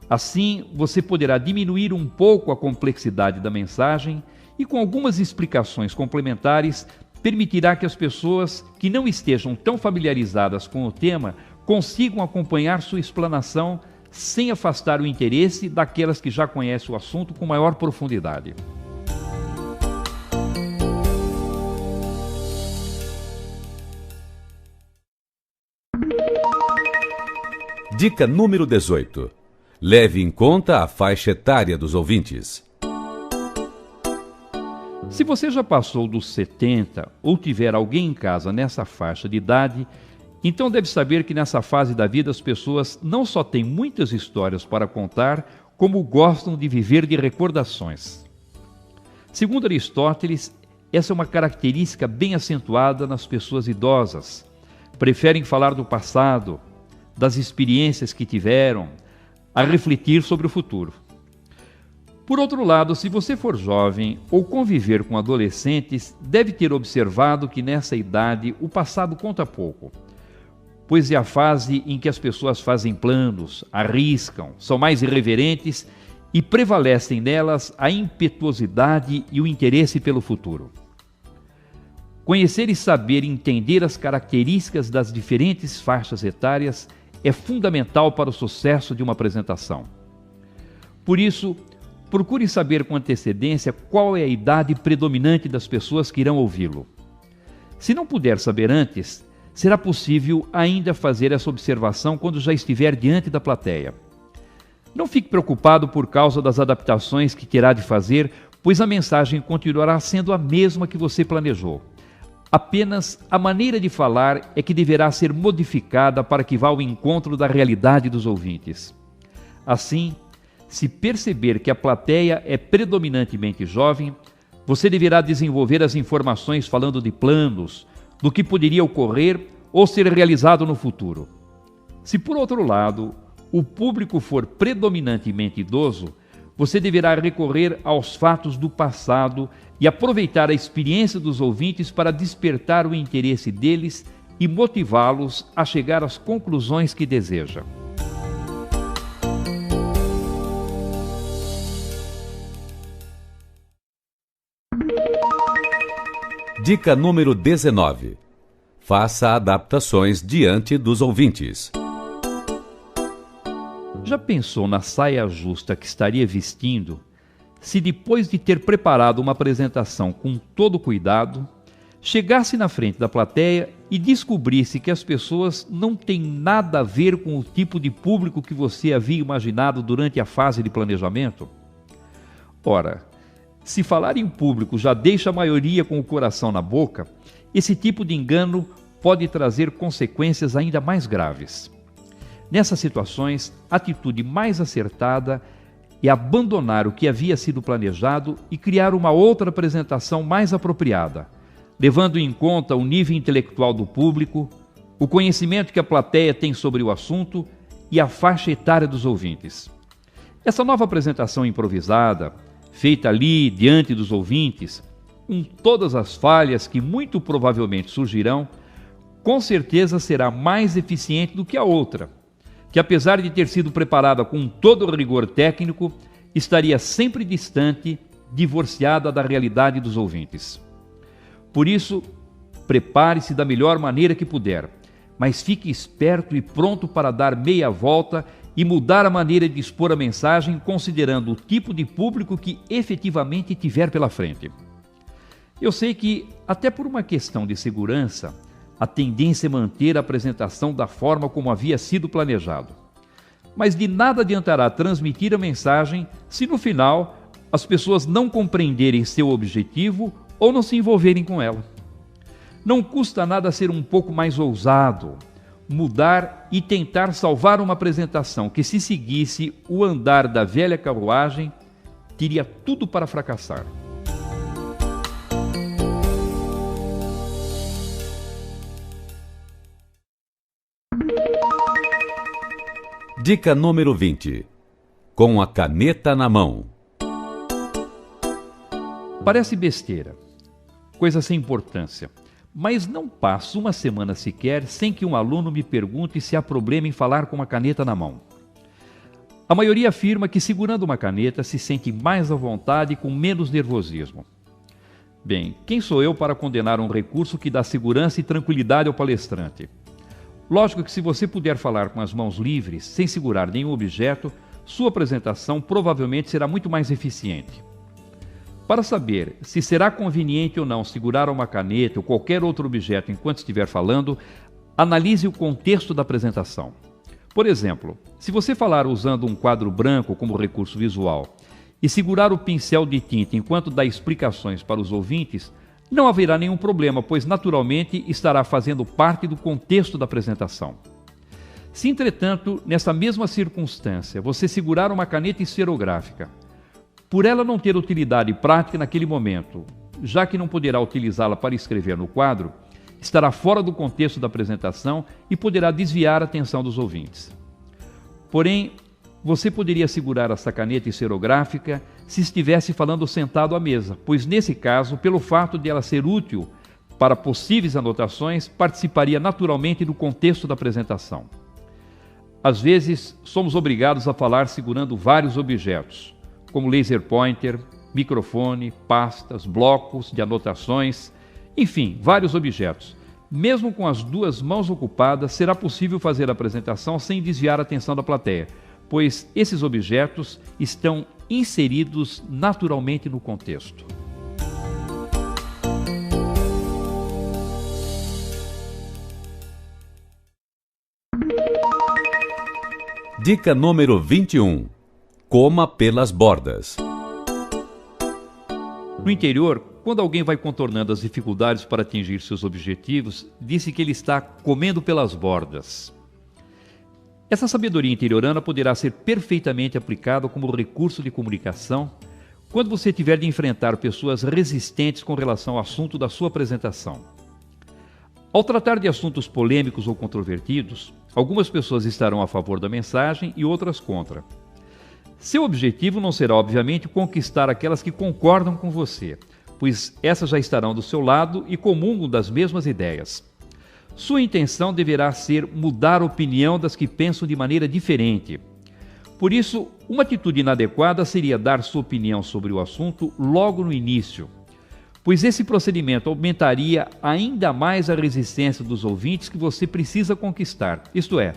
Assim, você poderá diminuir um pouco a complexidade da mensagem e, com algumas explicações complementares, permitirá que as pessoas que não estejam tão familiarizadas com o tema consigam acompanhar sua explanação sem afastar o interesse daquelas que já conhecem o assunto com maior profundidade. Dica número 18. Leve em conta a faixa etária dos ouvintes. Se você já passou dos 70 ou tiver alguém em casa nessa faixa de idade, então deve saber que nessa fase da vida as pessoas não só têm muitas histórias para contar, como gostam de viver de recordações. Segundo Aristóteles, essa é uma característica bem acentuada nas pessoas idosas. Preferem falar do passado, das experiências que tiveram, a refletir sobre o futuro. Por outro lado, se você for jovem ou conviver com adolescentes, deve ter observado que nessa idade o passado conta pouco, pois é a fase em que as pessoas fazem planos, arriscam, são mais irreverentes e prevalecem nelas a impetuosidade e o interesse pelo futuro. Conhecer e saber entender as características das diferentes faixas etárias é fundamental para o sucesso de uma apresentação. Por isso, procure saber com antecedência qual é a idade predominante das pessoas que irão ouvi-lo. Se não puder saber antes, será possível ainda fazer essa observação quando já estiver diante da plateia. Não fique preocupado por causa das adaptações que terá de fazer, pois a mensagem continuará sendo a mesma que você planejou. Apenas a maneira de falar é que deverá ser modificada para que vá ao encontro da realidade dos ouvintes. Assim, se perceber que a plateia é predominantemente jovem, você deverá desenvolver as informações falando de planos, do que poderia ocorrer ou ser realizado no futuro. Se, por outro lado, o público for predominantemente idoso, você deverá recorrer aos fatos do passado e aproveitar a experiência dos ouvintes para despertar o interesse deles e motivá-los a chegar às conclusões que deseja. Dica número 19. Faça adaptações diante dos ouvintes. Já pensou na saia justa que estaria vestindo se depois de ter preparado uma apresentação com todo cuidado, chegasse na frente da plateia e descobrisse que as pessoas não têm nada a ver com o tipo de público que você havia imaginado durante a fase de planejamento? Ora, se falar em público já deixa a maioria com o coração na boca, esse tipo de engano pode trazer consequências ainda mais graves. Nessas situações, a atitude mais acertada é abandonar o que havia sido planejado e criar uma outra apresentação mais apropriada, levando em conta o nível intelectual do público, o conhecimento que a plateia tem sobre o assunto e a faixa etária dos ouvintes. Essa nova apresentação improvisada, feita ali diante dos ouvintes, com todas as falhas que muito provavelmente surgirão, com certeza será mais eficiente do que a outra, que apesar de ter sido preparada com todo o rigor técnico, estaria sempre distante, divorciada da realidade dos ouvintes. Por isso, prepare-se da melhor maneira que puder, mas fique esperto e pronto para dar meia volta e mudar a maneira de expor a mensagem considerando o tipo de público que efetivamente tiver pela frente. Eu sei que, até por uma questão de segurança, a tendência é manter a apresentação da forma como havia sido planejado. Mas de nada adiantará transmitir a mensagem se no final as pessoas não compreenderem seu objetivo ou não se envolverem com ela. Não custa nada ser um pouco mais ousado, mudar e tentar salvar uma apresentação que, se seguisse o andar da velha carruagem, teria tudo para fracassar. Dica número 20. Com a caneta na mão. Parece besteira, coisa sem importância, mas não passo uma semana sequer sem que um aluno me pergunte se há problema em falar com uma caneta na mão. A maioria afirma que segurando uma caneta se sente mais à vontade e com menos nervosismo. Bem, quem sou eu para condenar um recurso que dá segurança e tranquilidade ao palestrante? Lógico que se você puder falar com as mãos livres, sem segurar nenhum objeto, sua apresentação provavelmente será muito mais eficiente. Para saber se será conveniente ou não segurar uma caneta ou qualquer outro objeto enquanto estiver falando, analise o contexto da apresentação. Por exemplo, se você falar usando um quadro branco como recurso visual e segurar o pincel de tinta enquanto dá explicações para os ouvintes, não haverá nenhum problema, pois naturalmente estará fazendo parte do contexto da apresentação. Se, entretanto, nessa mesma circunstância, você segurar uma caneta esferográfica, por ela não ter utilidade prática naquele momento, já que não poderá utilizá-la para escrever no quadro, estará fora do contexto da apresentação e poderá desviar a atenção dos ouvintes. Porém, você poderia segurar essa caneta esferográfica se estivesse falando sentado à mesa, pois nesse caso, pelo fato de ela ser útil para possíveis anotações, participaria naturalmente do contexto da apresentação. Às vezes, somos obrigados a falar segurando vários objetos, como laser pointer, microfone, pastas, blocos de anotações, enfim, vários objetos. Mesmo com as duas mãos ocupadas, será possível fazer a apresentação sem desviar a atenção da plateia, pois esses objetos estão inseridos naturalmente no contexto. Dica número 21. Coma pelas bordas. No interior, quando alguém vai contornando as dificuldades para atingir seus objetivos, diz-se que ele está comendo pelas bordas. Essa sabedoria interiorana poderá ser perfeitamente aplicada como recurso de comunicação quando você tiver de enfrentar pessoas resistentes com relação ao assunto da sua apresentação. Ao tratar de assuntos polêmicos ou controvertidos, algumas pessoas estarão a favor da mensagem e outras contra. Seu objetivo não será, obviamente, conquistar aquelas que concordam com você, pois essas já estarão do seu lado e comungam das mesmas ideias. Sua intenção deverá ser mudar a opinião das que pensam de maneira diferente. Por isso, uma atitude inadequada seria dar sua opinião sobre o assunto logo no início, pois esse procedimento aumentaria ainda mais a resistência dos ouvintes que você precisa conquistar, isto é,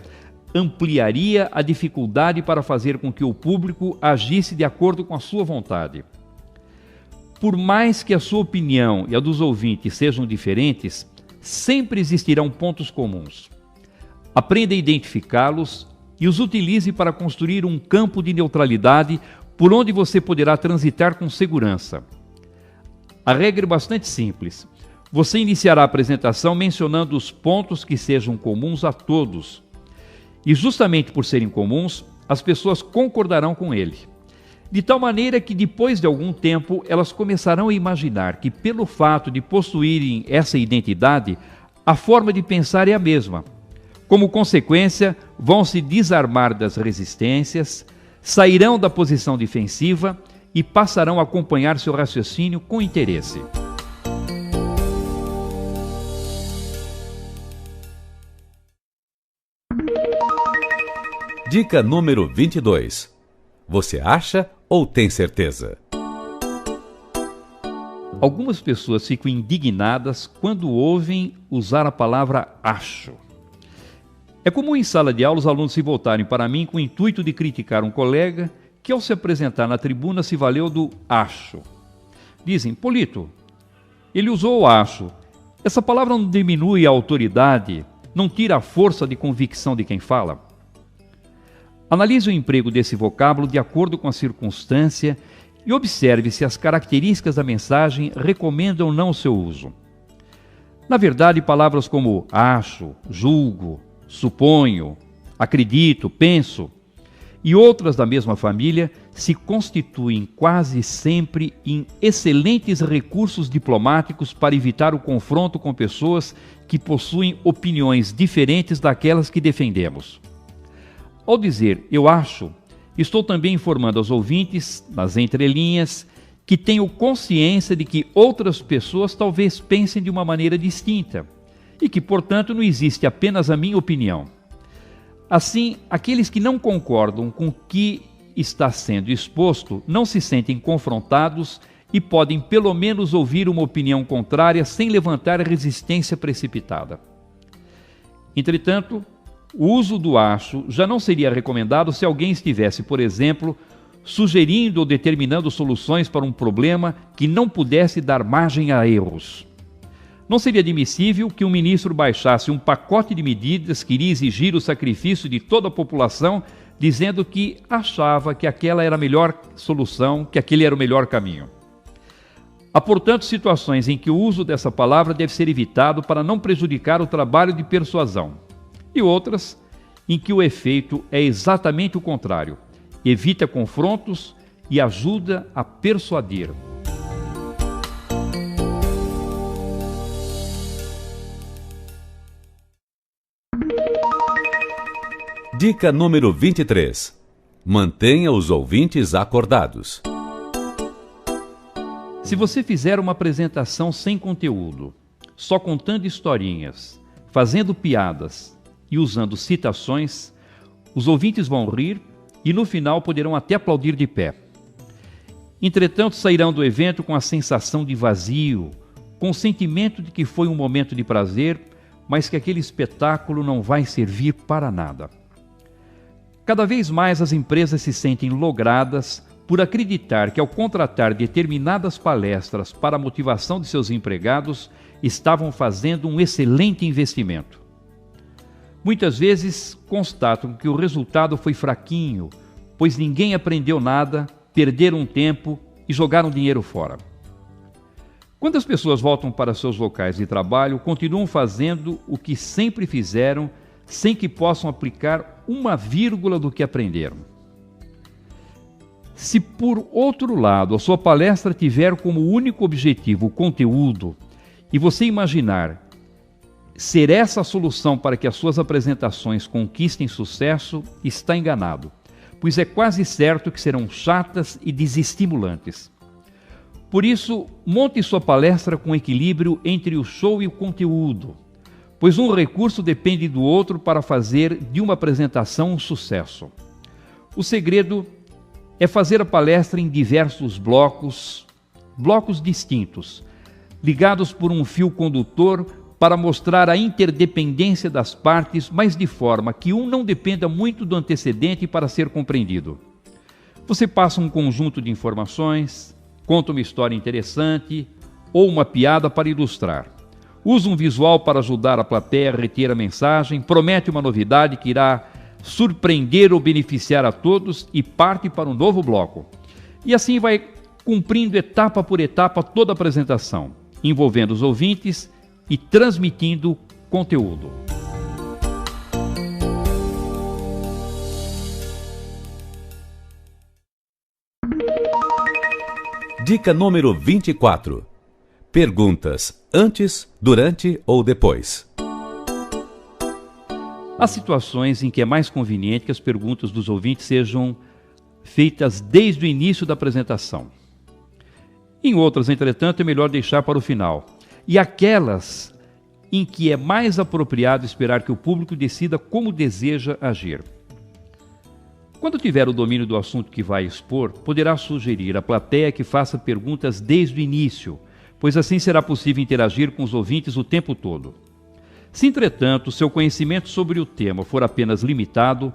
ampliaria a dificuldade para fazer com que o público agisse de acordo com a sua vontade. Por mais que a sua opinião e a dos ouvintes sejam diferentes, sempre existirão pontos comuns. Aprenda a identificá-los e os utilize para construir um campo de neutralidade por onde você poderá transitar com segurança. A regra é bastante simples. Você iniciará a apresentação mencionando os pontos que sejam comuns a todos. E justamente por serem comuns, as pessoas concordarão com ele. De tal maneira que depois de algum tempo elas começarão a imaginar que pelo fato de possuírem essa identidade, a forma de pensar é a mesma. Como consequência, vão se desarmar das resistências, sairão da posição defensiva e passarão a acompanhar seu raciocínio com interesse. Dica número 22. Você acha ou tem certeza? Algumas pessoas ficam indignadas quando ouvem usar a palavra acho. É comum em sala de aula os alunos se voltarem para mim com o intuito de criticar um colega que, ao se apresentar na tribuna, se valeu do acho. Dizem: Polito, ele usou o acho. Essa palavra não diminui a autoridade, não tira a força de convicção de quem fala? Analise o emprego desse vocábulo de acordo com a circunstância e observe se as características da mensagem recomendam ou não o seu uso. Na verdade, palavras como acho, julgo, suponho, acredito, penso e outras da mesma família se constituem quase sempre em excelentes recursos diplomáticos para evitar o confronto com pessoas que possuem opiniões diferentes daquelas que defendemos. Ao dizer eu acho, estou também informando aos ouvintes, nas entrelinhas, que tenho consciência de que outras pessoas talvez pensem de uma maneira distinta e que, portanto, não existe apenas a minha opinião. Assim, aqueles que não concordam com o que está sendo exposto não se sentem confrontados e podem pelo menos ouvir uma opinião contrária sem levantar resistência precipitada. Entretanto, o uso do acho já não seria recomendado se alguém estivesse, por exemplo, sugerindo ou determinando soluções para um problema que não pudesse dar margem a erros. Não seria admissível que um ministro baixasse um pacote de medidas que iria exigir o sacrifício de toda a população, dizendo que achava que aquela era a melhor solução, que aquele era o melhor caminho. Há, portanto, situações em que o uso dessa palavra deve ser evitado para não prejudicar o trabalho de persuasão, e outras em que o efeito é exatamente o contrário, evita confrontos e ajuda a persuadir. Dica número 23. Mantenha os ouvintes acordados. Se você fizer uma apresentação sem conteúdo, só contando historinhas, fazendo piadas e usando citações, os ouvintes vão rir e no final poderão até aplaudir de pé. Entretanto, sairão do evento com a sensação de vazio, com o sentimento de que foi um momento de prazer, mas que aquele espetáculo não vai servir para nada. Cada vez mais as empresas se sentem logradas por acreditar que, ao contratar determinadas palestras para a motivação de seus empregados, estavam fazendo um excelente investimento. Muitas vezes constatam que o resultado foi fraquinho, pois ninguém aprendeu nada, perderam tempo e jogaram dinheiro fora. Quando as pessoas voltam para seus locais de trabalho, continuam fazendo o que sempre fizeram, sem que possam aplicar uma vírgula do que aprenderam. Se, por outro lado, a sua palestra tiver como único objetivo o conteúdo, e você imaginar ser essa a solução para que as suas apresentações conquistem sucesso, está enganado, pois é quase certo que serão chatas e desestimulantes. Por isso, monte sua palestra com equilíbrio entre o show e o conteúdo, pois um recurso depende do outro para fazer de uma apresentação um sucesso. O segredo é fazer a palestra em diversos blocos distintos, ligados por um fio condutor para mostrar a interdependência das partes, mas de forma que um não dependa muito do antecedente para ser compreendido. Você passa um conjunto de informações, conta uma história interessante ou uma piada para ilustrar. Usa um visual para ajudar a plateia a reter a mensagem, promete uma novidade que irá surpreender ou beneficiar a todos e parte para um novo bloco. E assim vai cumprindo etapa por etapa toda a apresentação, envolvendo os ouvintes e transmitindo conteúdo. Dica número 24. Perguntas antes, durante ou depois. Há situações em que é mais conveniente que as perguntas dos ouvintes sejam feitas desde o início da apresentação. Em outras, entretanto, é melhor deixar para o final. E aquelas em que é mais apropriado esperar que o público decida como deseja agir. Quando tiver o domínio do assunto que vai expor, poderá sugerir à plateia que faça perguntas desde o início, pois assim será possível interagir com os ouvintes o tempo todo. Se, entretanto, seu conhecimento sobre o tema for apenas limitado,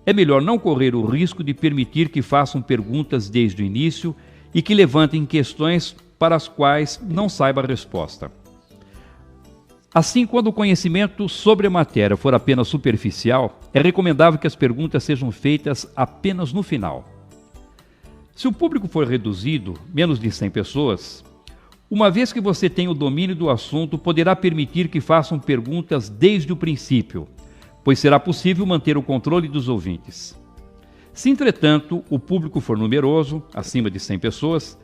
é melhor não correr o risco de permitir que façam perguntas desde o início e que levantem questões para as quais não saiba a resposta. Assim, quando o conhecimento sobre a matéria for apenas superficial, é recomendável que as perguntas sejam feitas apenas no final. Se o público for reduzido, menos de 100 pessoas, uma vez que você tem o domínio do assunto, poderá permitir que façam perguntas desde o princípio, pois será possível manter o controle dos ouvintes. Se, entretanto, o público for numeroso, acima de 100 pessoas,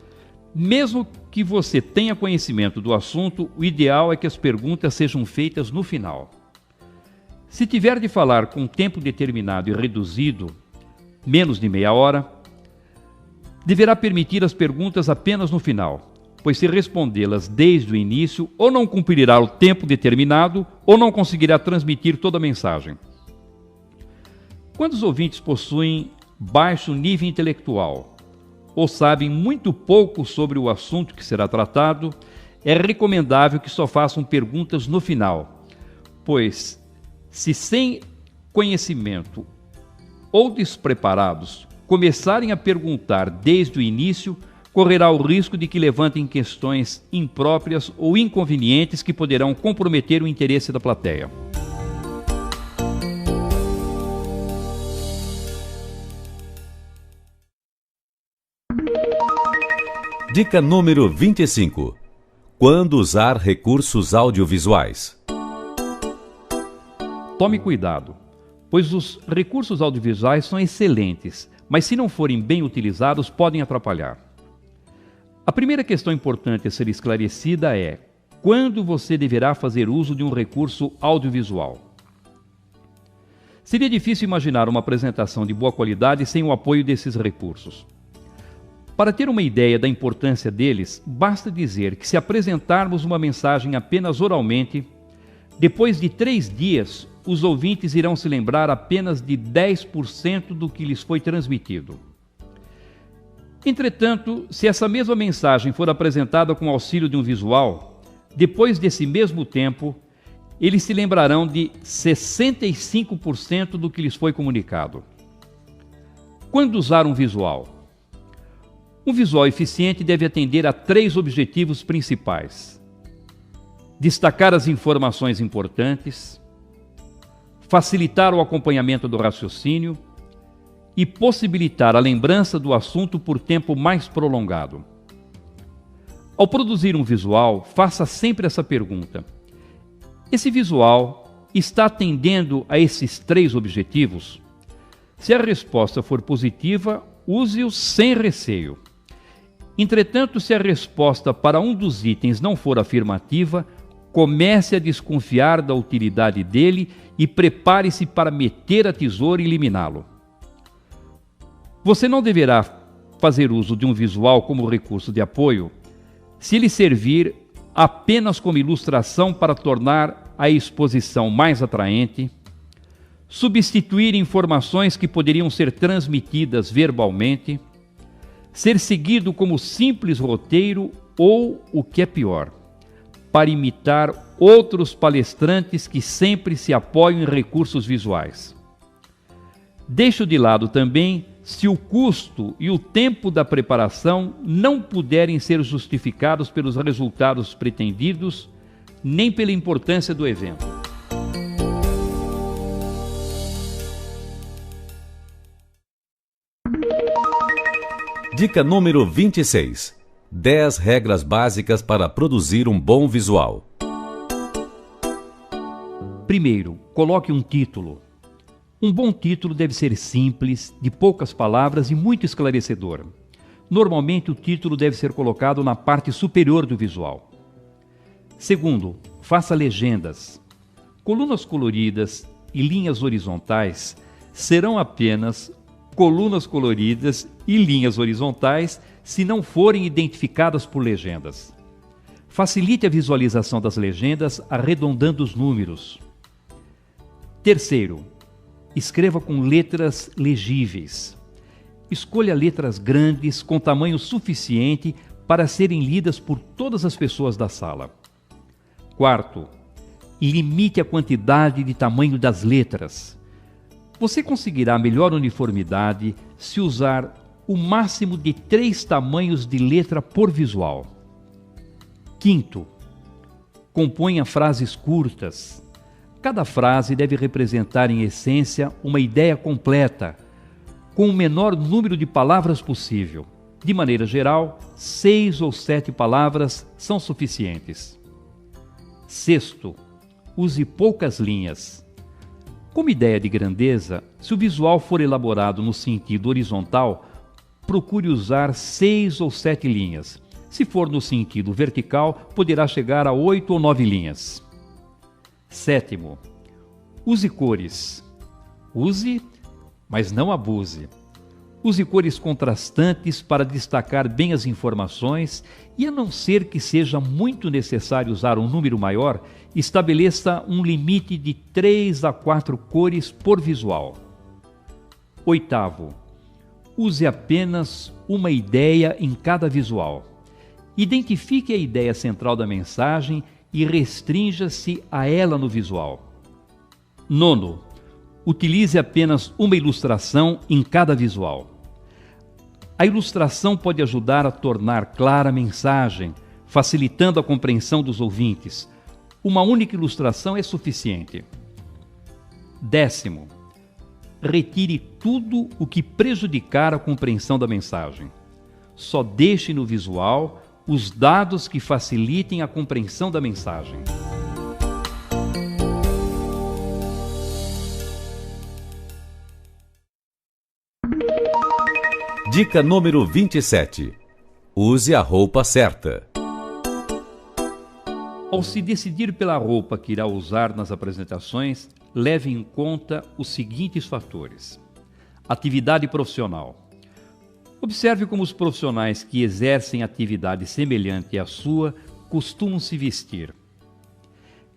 mesmo que você tenha conhecimento do assunto, o ideal é que as perguntas sejam feitas no final. Se tiver de falar com tempo determinado e reduzido, menos de meia hora, deverá permitir as perguntas apenas no final, pois se respondê-las desde o início, ou não cumprirá o tempo determinado, ou não conseguirá transmitir toda a mensagem. Quando os ouvintes possuem baixo nível intelectual, ou sabem muito pouco sobre o assunto que será tratado, é recomendável que só façam perguntas no final, pois, se sem conhecimento ou despreparados começarem a perguntar desde o início, correrá o risco de que levantem questões impróprias ou inconvenientes que poderão comprometer o interesse da plateia. Dica número 25. Quando usar recursos audiovisuais? Tome cuidado, pois os recursos audiovisuais são excelentes, mas se não forem bem utilizados, podem atrapalhar. A primeira questão importante a ser esclarecida é: quando você deverá fazer uso de um recurso audiovisual? Seria difícil imaginar uma apresentação de boa qualidade sem o apoio desses recursos. Para ter uma ideia da importância deles, basta dizer que se apresentarmos uma mensagem apenas oralmente, depois de 3 dias, os ouvintes irão se lembrar apenas de 10% do que lhes foi transmitido. Entretanto, se essa mesma mensagem for apresentada com o auxílio de um visual, depois desse mesmo tempo, eles se lembrarão de 65% do que lhes foi comunicado. Quando usar um visual? Um visual eficiente deve atender a 3 objetivos principais: destacar as informações importantes, facilitar o acompanhamento do raciocínio e possibilitar a lembrança do assunto por tempo mais prolongado. Ao produzir um visual, faça sempre essa pergunta: esse visual está atendendo a esses 3 objetivos? Se a resposta for positiva, use-o sem receio. Entretanto, se a resposta para um dos itens não for afirmativa, comece a desconfiar da utilidade dele e prepare-se para meter a tesoura e eliminá-lo. Você não deverá fazer uso de um visual como recurso de apoio se ele servir apenas como ilustração para tornar a exposição mais atraente, substituir informações que poderiam ser transmitidas verbalmente, ser seguido como simples roteiro ou, o que é pior, para imitar outros palestrantes que sempre se apoiam em recursos visuais. Deixo de lado também se o custo e o tempo da preparação não puderem ser justificados pelos resultados pretendidos, nem pela importância do evento. Dica número 26. 10 regras básicas para produzir um bom visual. Primeiro, coloque um título. Um bom título deve ser simples, de poucas palavras e muito esclarecedor. Normalmente, o título deve ser colocado na parte superior do visual. Segundo, faça legendas. Colunas coloridas e linhas horizontais serão apenas colunas coloridas e linhas horizontais se não forem identificadas por legendas. Facilite a visualização das legendas arredondando os números. Terceiro, escreva com letras legíveis. Escolha letras grandes com tamanho suficiente para serem lidas por todas as pessoas da sala. Quarto, limite a quantidade de tamanho das letras. Você conseguirá melhor uniformidade se usar o máximo de 3 tamanhos de letra por visual. Quinto, componha frases curtas. Cada frase deve representar, em essência, uma ideia completa, com o menor número de palavras possível. De maneira geral, 6 ou 7 palavras são suficientes. Sexto, use poucas linhas. Como ideia de grandeza, se o visual for elaborado no sentido horizontal, procure usar 6 ou 7 linhas. Se for no sentido vertical, poderá chegar a 8 ou 9 linhas. Sétimo, use cores. Use, mas não abuse. Use cores contrastantes para destacar bem as informações e, a não ser que seja muito necessário usar um número maior, estabeleça um limite de 3 a 4 cores por visual. Oitavo, use apenas uma ideia em cada visual. Identifique a ideia central da mensagem e restrinja-se a ela no visual. Nono, utilize apenas uma ilustração em cada visual. A ilustração pode ajudar a tornar clara a mensagem, facilitando a compreensão dos ouvintes. Uma única ilustração é suficiente. Décimo, retire tudo o que prejudicar a compreensão da mensagem. Só deixe no visual os dados que facilitem a compreensão da mensagem. Dica número 27. Use a roupa certa. Ao se decidir pela roupa que irá usar nas apresentações, leve em conta os seguintes fatores. Atividade profissional. Observe como os profissionais que exercem atividade semelhante à sua costumam se vestir.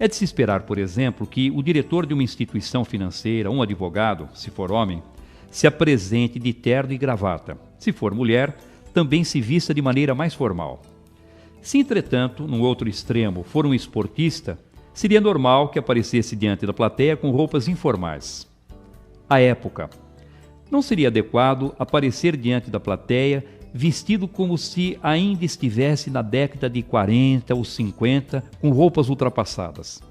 É de se esperar, por exemplo, que o diretor de uma instituição financeira, um advogado, se for homem, se apresente de terno e gravata. Se for mulher, também se vista de maneira mais formal. Se, entretanto, no outro extremo, for um esportista, seria normal que aparecesse diante da plateia com roupas informais. À época, não seria adequado aparecer diante da plateia vestido como se ainda estivesse na década de 40 ou 50, com roupas ultrapassadas.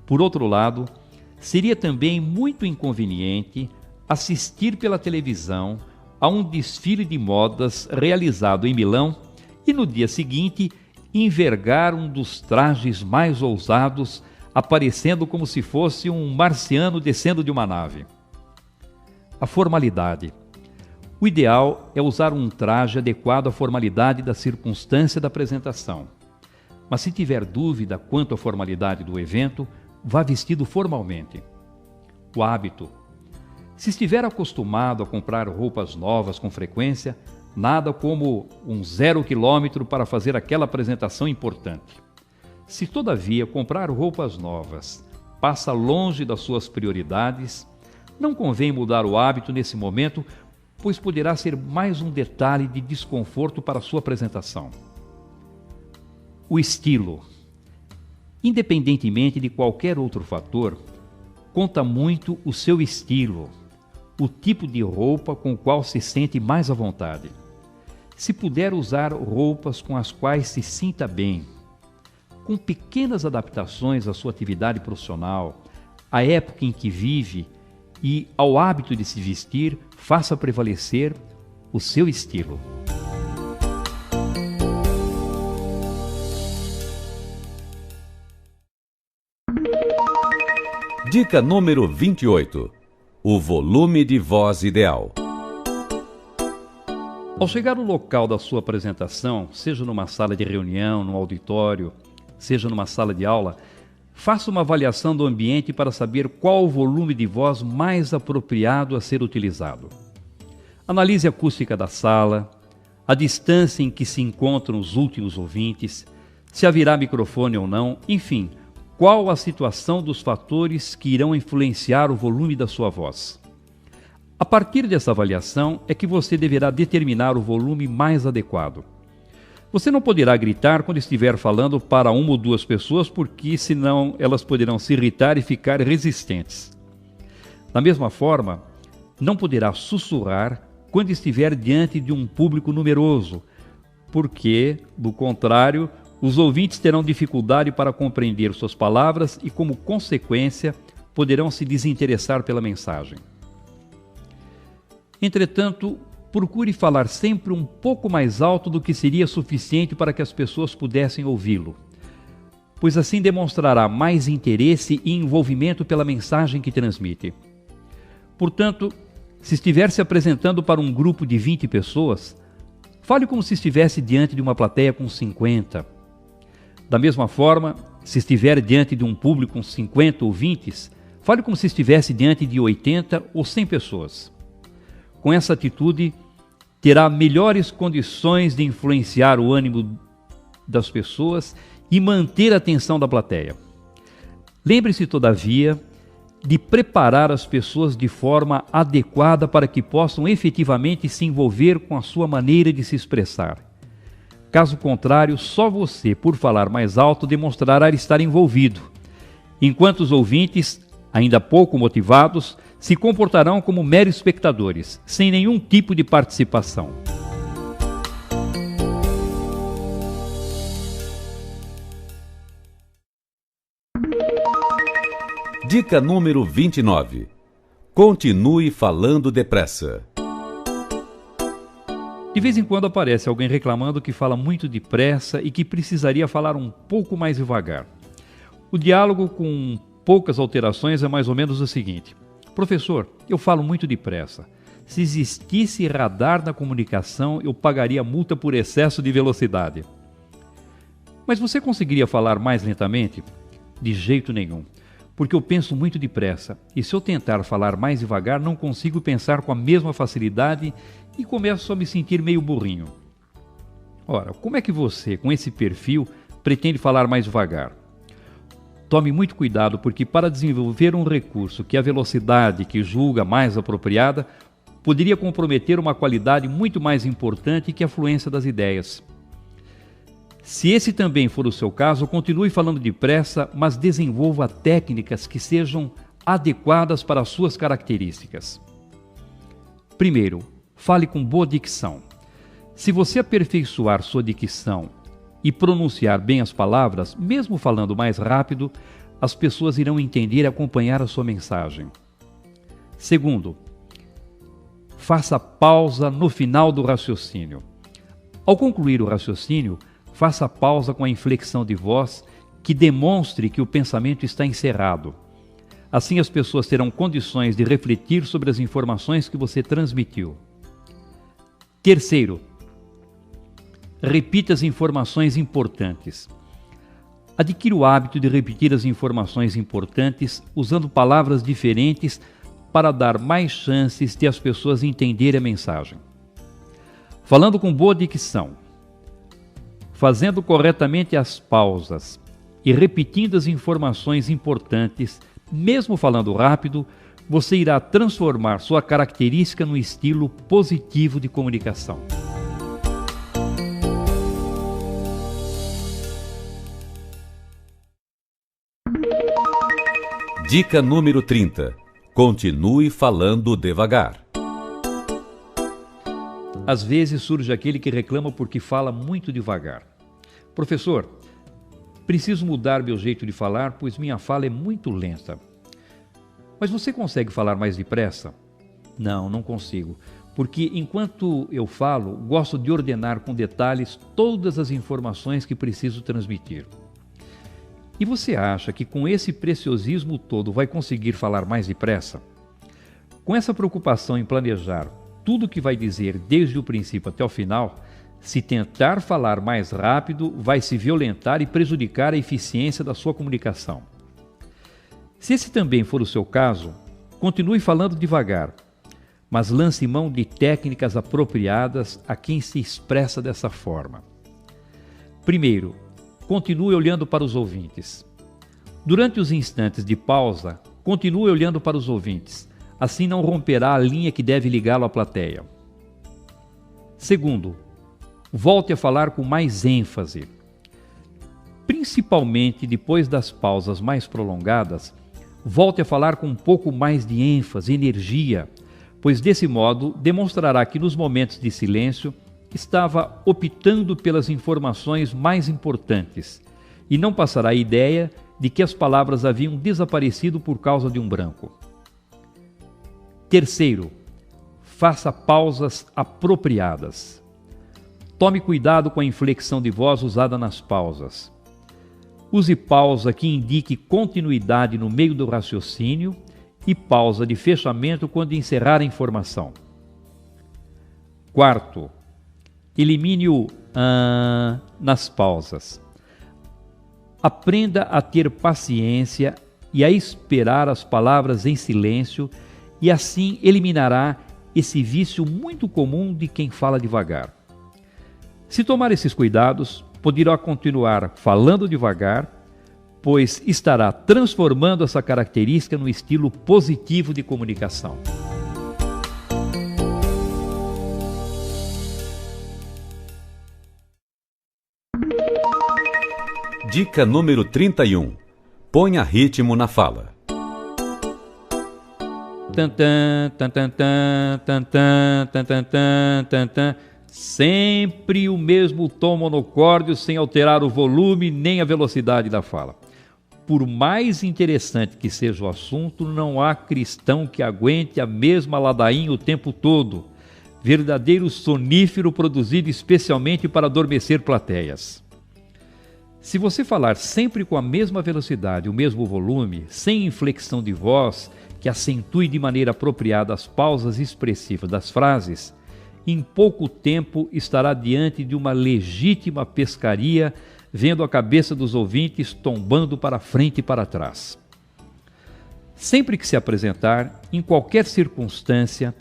Por outro lado, seria também muito inconveniente assistir pela televisão a um desfile de modas realizado em Milão e no dia seguinte envergar um dos trajes mais ousados, aparecendo como se fosse um marciano descendo de uma nave. A formalidade. O ideal é usar um traje adequado à formalidade da circunstância da apresentação. Mas se tiver dúvida quanto à formalidade do evento, vá vestido formalmente. O hábito. Se estiver acostumado a comprar roupas novas com frequência, nada como um 0 quilômetro para fazer aquela apresentação importante. Se, todavia, comprar roupas novas passa longe das suas prioridades, não convém mudar o hábito nesse momento, pois poderá ser mais um detalhe de desconforto para a sua apresentação. O estilo. Independentemente de qualquer outro fator, conta muito o seu estilo, o tipo de roupa com o qual se sente mais à vontade. Se puder usar roupas com as quais se sinta bem, com pequenas adaptações à sua atividade profissional, à época em que vive e ao hábito de se vestir, faça prevalecer o seu estilo. Dica número 28. O volume de voz ideal. Ao chegar no local da sua apresentação, seja numa sala de reunião, num auditório, seja numa sala de aula, faça uma avaliação do ambiente para saber qual o volume de voz mais apropriado a ser utilizado. Analise a acústica da sala, a distância em que se encontram os últimos ouvintes, se haverá microfone ou não, enfim, qual a situação dos fatores que irão influenciar o volume da sua voz. A partir dessa avaliação é que você deverá determinar o volume mais adequado. Você não poderá gritar quando estiver falando para uma ou duas pessoas, porque senão elas poderão se irritar e ficar resistentes. Da mesma forma, não poderá sussurrar quando estiver diante de um público numeroso, porque, do contrário, os ouvintes terão dificuldade para compreender suas palavras e, como consequência, poderão se desinteressar pela mensagem. Entretanto, procure falar sempre um pouco mais alto do que seria suficiente para que as pessoas pudessem ouvi-lo, pois assim demonstrará mais interesse e envolvimento pela mensagem que transmite. Portanto, se estiver se apresentando para um grupo de 20 pessoas, fale como se estivesse diante de uma plateia com 50. Da mesma forma, se estiver diante de um público com 50 ouvintes, fale como se estivesse diante de 80 ou 100 pessoas. Com essa atitude, terá melhores condições de influenciar o ânimo das pessoas e manter a atenção da plateia. Lembre-se, todavia, de preparar as pessoas de forma adequada para que possam efetivamente se envolver com a sua maneira de se expressar. Caso contrário, só você, por falar mais alto, demonstrará estar envolvido, enquanto os ouvintes, ainda pouco motivados, se comportarão como meros espectadores, sem nenhum tipo de participação. Dica número 29. Continue falando depressa. De vez em quando aparece alguém reclamando que fala muito depressa e que precisaria falar um pouco mais devagar. O diálogo com poucas alterações é mais ou menos o seguinte: professor, eu falo muito depressa. Se existisse radar na comunicação, eu pagaria multa por excesso de velocidade. Mas você conseguiria falar mais lentamente? De jeito nenhum, porque eu penso muito depressa, e se eu tentar falar mais devagar, não consigo pensar com a mesma facilidade e começo a me sentir meio burrinho. Ora, como é que você, com esse perfil, pretende falar mais devagar? Tome muito cuidado, porque para desenvolver um recurso que a velocidade que julga mais apropriada, poderia comprometer uma qualidade muito mais importante que a fluência das ideias. Se esse também for o seu caso, continue falando depressa, mas desenvolva técnicas que sejam adequadas para as suas características. Primeiro, fale com boa dicção. Se você aperfeiçoar sua dicção e pronunciar bem as palavras, mesmo falando mais rápido, as pessoas irão entender e acompanhar a sua mensagem. Segundo, faça pausa no final do raciocínio. Ao concluir o raciocínio, faça pausa com a inflexão de voz que demonstre que o pensamento está encerrado. Assim as pessoas terão condições de refletir sobre as informações que você transmitiu. Terceiro, repita as informações importantes. Adquira o hábito de repetir as informações importantes usando palavras diferentes para dar mais chances de as pessoas entenderem a mensagem. Falando com boa dicção, fazendo corretamente as pausas e repetindo as informações importantes, mesmo falando rápido, você irá transformar sua característica no estilo positivo de comunicação. Dica número 30. Continue falando devagar. Às vezes surge aquele que reclama porque fala muito devagar. Professor, preciso mudar meu jeito de falar, pois minha fala é muito lenta. Mas você consegue falar mais depressa? Não, não consigo, porque enquanto eu falo, gosto de ordenar com detalhes todas as informações que preciso transmitir. E você acha que com esse preciosismo todo vai conseguir falar mais depressa? Com essa preocupação em planejar tudo o que vai dizer desde o princípio até o final, se tentar falar mais rápido, vai se violentar e prejudicar a eficiência da sua comunicação. Se esse também for o seu caso, continue falando devagar, mas lance mão de técnicas apropriadas a quem se expressa dessa forma. Primeiro, continue olhando para os ouvintes. Durante os instantes de pausa, continue olhando para os ouvintes, assim não romperá a linha que deve ligá-lo à plateia. Segundo, volte a falar com mais ênfase. Principalmente depois das pausas mais prolongadas, volte a falar com um pouco mais de ênfase, energia, pois desse modo demonstrará que nos momentos de silêncio estava optando pelas informações mais importantes e não passará a ideia de que as palavras haviam desaparecido por causa de um branco. Terceiro, faça pausas apropriadas. Tome cuidado com a inflexão de voz usada nas pausas. Use pausa que indique continuidade no meio do raciocínio e pausa de fechamento quando encerrar a informação. Quarto, elimine o nas pausas. Aprenda a ter paciência e a esperar as palavras em silêncio e assim eliminará esse vício muito comum de quem fala devagar. Se tomar esses cuidados, poderá continuar falando devagar, pois estará transformando essa característica no estilo positivo de comunicação. Dica número 31. Ponha ritmo na fala. Tantã, tantantã, tantã, tantantã, tantã. Sempre o mesmo tom monocórdio sem alterar o volume nem a velocidade da fala. Por mais interessante que seja o assunto, não há cristão que aguente a mesma ladainha o tempo todo. Verdadeiro sonífero produzido especialmente para adormecer plateias. Se você falar sempre com a mesma velocidade, o mesmo volume, sem inflexão de voz, que acentue de maneira apropriada as pausas expressivas das frases, em pouco tempo estará diante de uma legítima pescaria, vendo a cabeça dos ouvintes tombando para frente e para trás. Sempre que se apresentar, em qualquer circunstância,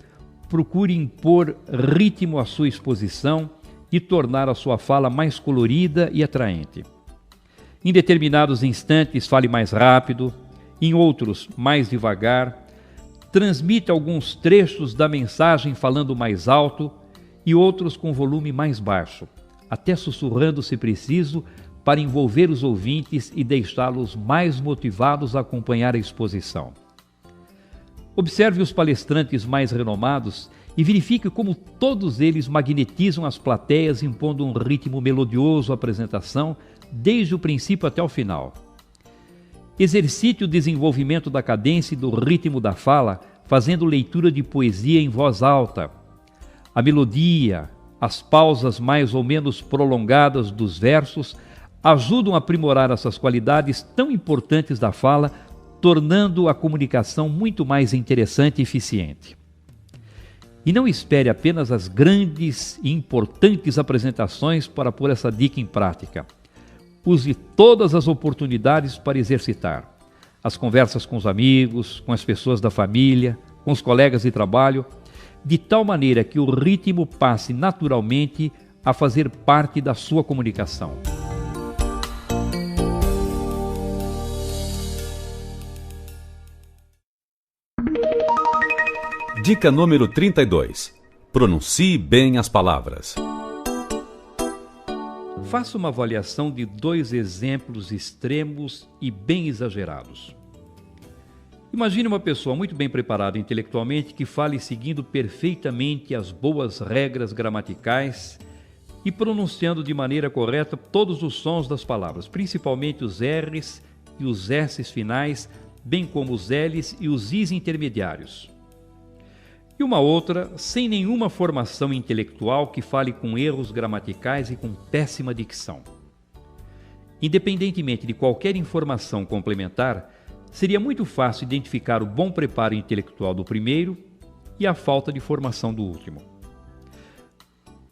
procure impor ritmo à sua exposição e tornar a sua fala mais colorida e atraente. Em determinados instantes, fale mais rápido, em outros, mais devagar. Transmita alguns trechos da mensagem falando mais alto e outros com volume mais baixo, até sussurrando se preciso, para envolver os ouvintes e deixá-los mais motivados a acompanhar a exposição. Observe os palestrantes mais renomados e verifique como todos eles magnetizam as plateias impondo um ritmo melodioso à apresentação, desde o princípio até o final. Exercite o desenvolvimento da cadência e do ritmo da fala, fazendo leitura de poesia em voz alta. A melodia, as pausas mais ou menos prolongadas dos versos ajudam a aprimorar essas qualidades tão importantes da fala, tornando a comunicação muito mais interessante e eficiente. E não espere apenas as grandes e importantes apresentações para pôr essa dica em prática. Use todas as oportunidades para exercitar. As conversas com os amigos, com as pessoas da família, com os colegas de trabalho, de tal maneira que o ritmo passe naturalmente a fazer parte da sua comunicação. Dica número 32. Pronuncie bem as palavras. Faça uma avaliação de 2 exemplos extremos e bem exagerados. Imagine uma pessoa muito bem preparada intelectualmente que fale seguindo perfeitamente as boas regras gramaticais e pronunciando de maneira correta todos os sons das palavras, principalmente os R's e os S's finais, bem como os L's e os I's intermediários. E uma outra, sem nenhuma formação intelectual, que fale com erros gramaticais e com péssima dicção. Independentemente de qualquer informação complementar, seria muito fácil identificar o bom preparo intelectual do primeiro e a falta de formação do último.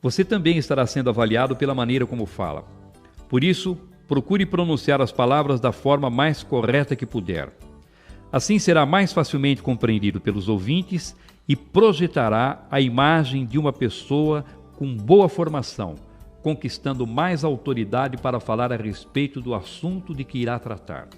Você também estará sendo avaliado pela maneira como fala. Por isso, procure pronunciar as palavras da forma mais correta que puder. Assim será mais facilmente compreendido pelos ouvintes e projetará a imagem de uma pessoa com boa formação, conquistando mais autoridade para falar a respeito do assunto de que irá tratar.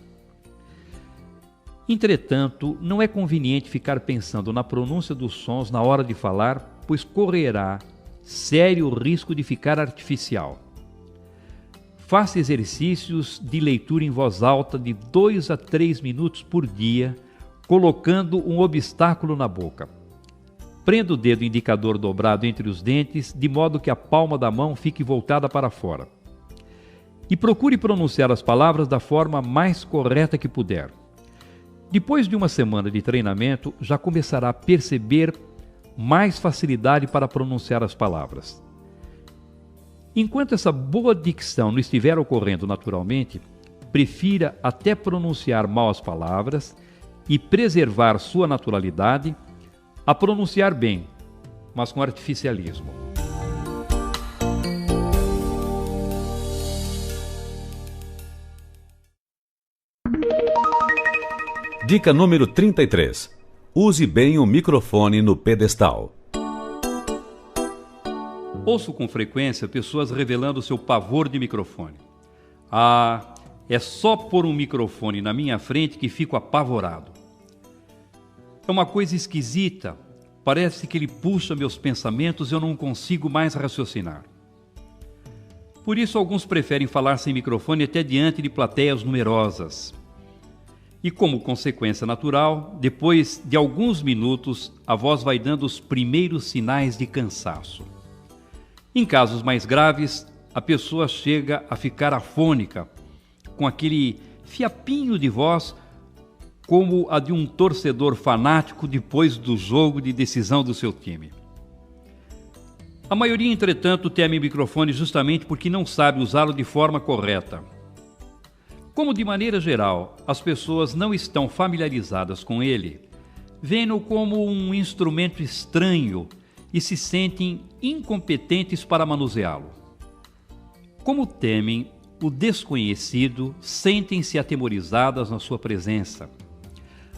Entretanto, não é conveniente ficar pensando na pronúncia dos sons na hora de falar, pois correrá sério risco de ficar artificial. Faça exercícios de leitura em voz alta de 2 a 3 minutos por dia, colocando um obstáculo na boca. Prenda o dedo indicador dobrado entre os dentes, de modo que a palma da mão fique voltada para fora. E procure pronunciar as palavras da forma mais correta que puder. Depois de uma semana de treinamento, já começará a perceber mais facilidade para pronunciar as palavras. Enquanto essa boa dicção não estiver ocorrendo naturalmente, prefira até pronunciar mal as palavras e preservar sua naturalidade a pronunciar bem, mas com artificialismo. Dica número 33. Use bem o microfone no pedestal. Ouço com frequência pessoas revelando seu pavor de microfone. É só pôr um microfone na minha frente que fico apavorado. É uma coisa esquisita. Parece que ele puxa meus pensamentos e eu não consigo mais raciocinar. Por isso, alguns preferem falar sem microfone até diante de plateias numerosas. E como consequência natural, depois de alguns minutos, a voz vai dando os primeiros sinais de cansaço. Em casos mais graves, a pessoa chega a ficar afônica, com aquele fiapinho de voz como a de um torcedor fanático depois do jogo de decisão do seu time. A maioria, entretanto, teme o microfone justamente porque não sabe usá-lo de forma correta. Como, de maneira geral, as pessoas não estão familiarizadas com ele, veem-no como um instrumento estranho e se sentem incompetentes para manuseá-lo. Como temem o desconhecido, sentem-se atemorizadas na sua presença.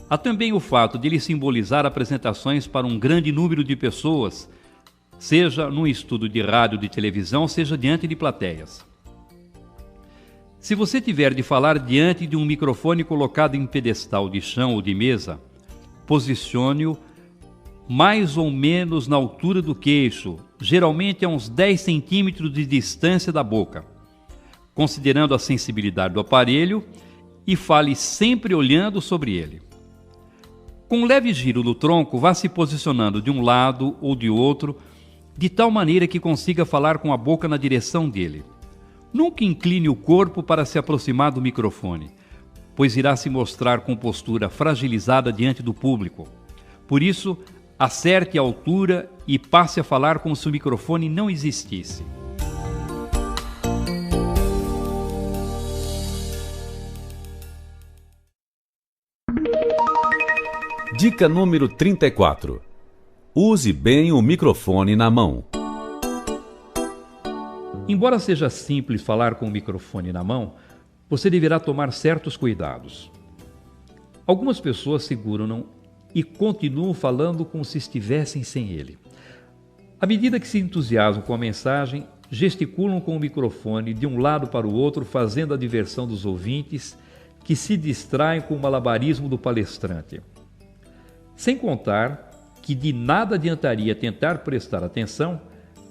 Há também o fato de ele simbolizar apresentações para um grande número de pessoas, seja num estudo de rádio ou de televisão, seja diante de plateias. Se você tiver de falar diante de um microfone colocado em pedestal de chão ou de mesa, posicione-o mais ou menos na altura do queixo, geralmente a uns 10 centímetros de distância da boca, considerando a sensibilidade do aparelho, e fale sempre olhando sobre ele. Com um leve giro no tronco, vá se posicionando de um lado ou de outro, de tal maneira que consiga falar com a boca na direção dele. Nunca incline o corpo para se aproximar do microfone, pois irá se mostrar com postura fragilizada diante do público. Por isso, acerte a altura e passe a falar como se o microfone não existisse. Dica número 34. Use bem o microfone na mão. Embora seja simples falar com o microfone na mão, você deverá tomar certos cuidados. Algumas pessoas seguram-no e continuam falando como se estivessem sem ele. À medida que se entusiasmam com a mensagem, gesticulam com o microfone de um lado para o outro, fazendo a diversão dos ouvintes, que se distraem com o malabarismo do palestrante. Sem contar que de nada adiantaria tentar prestar atenção,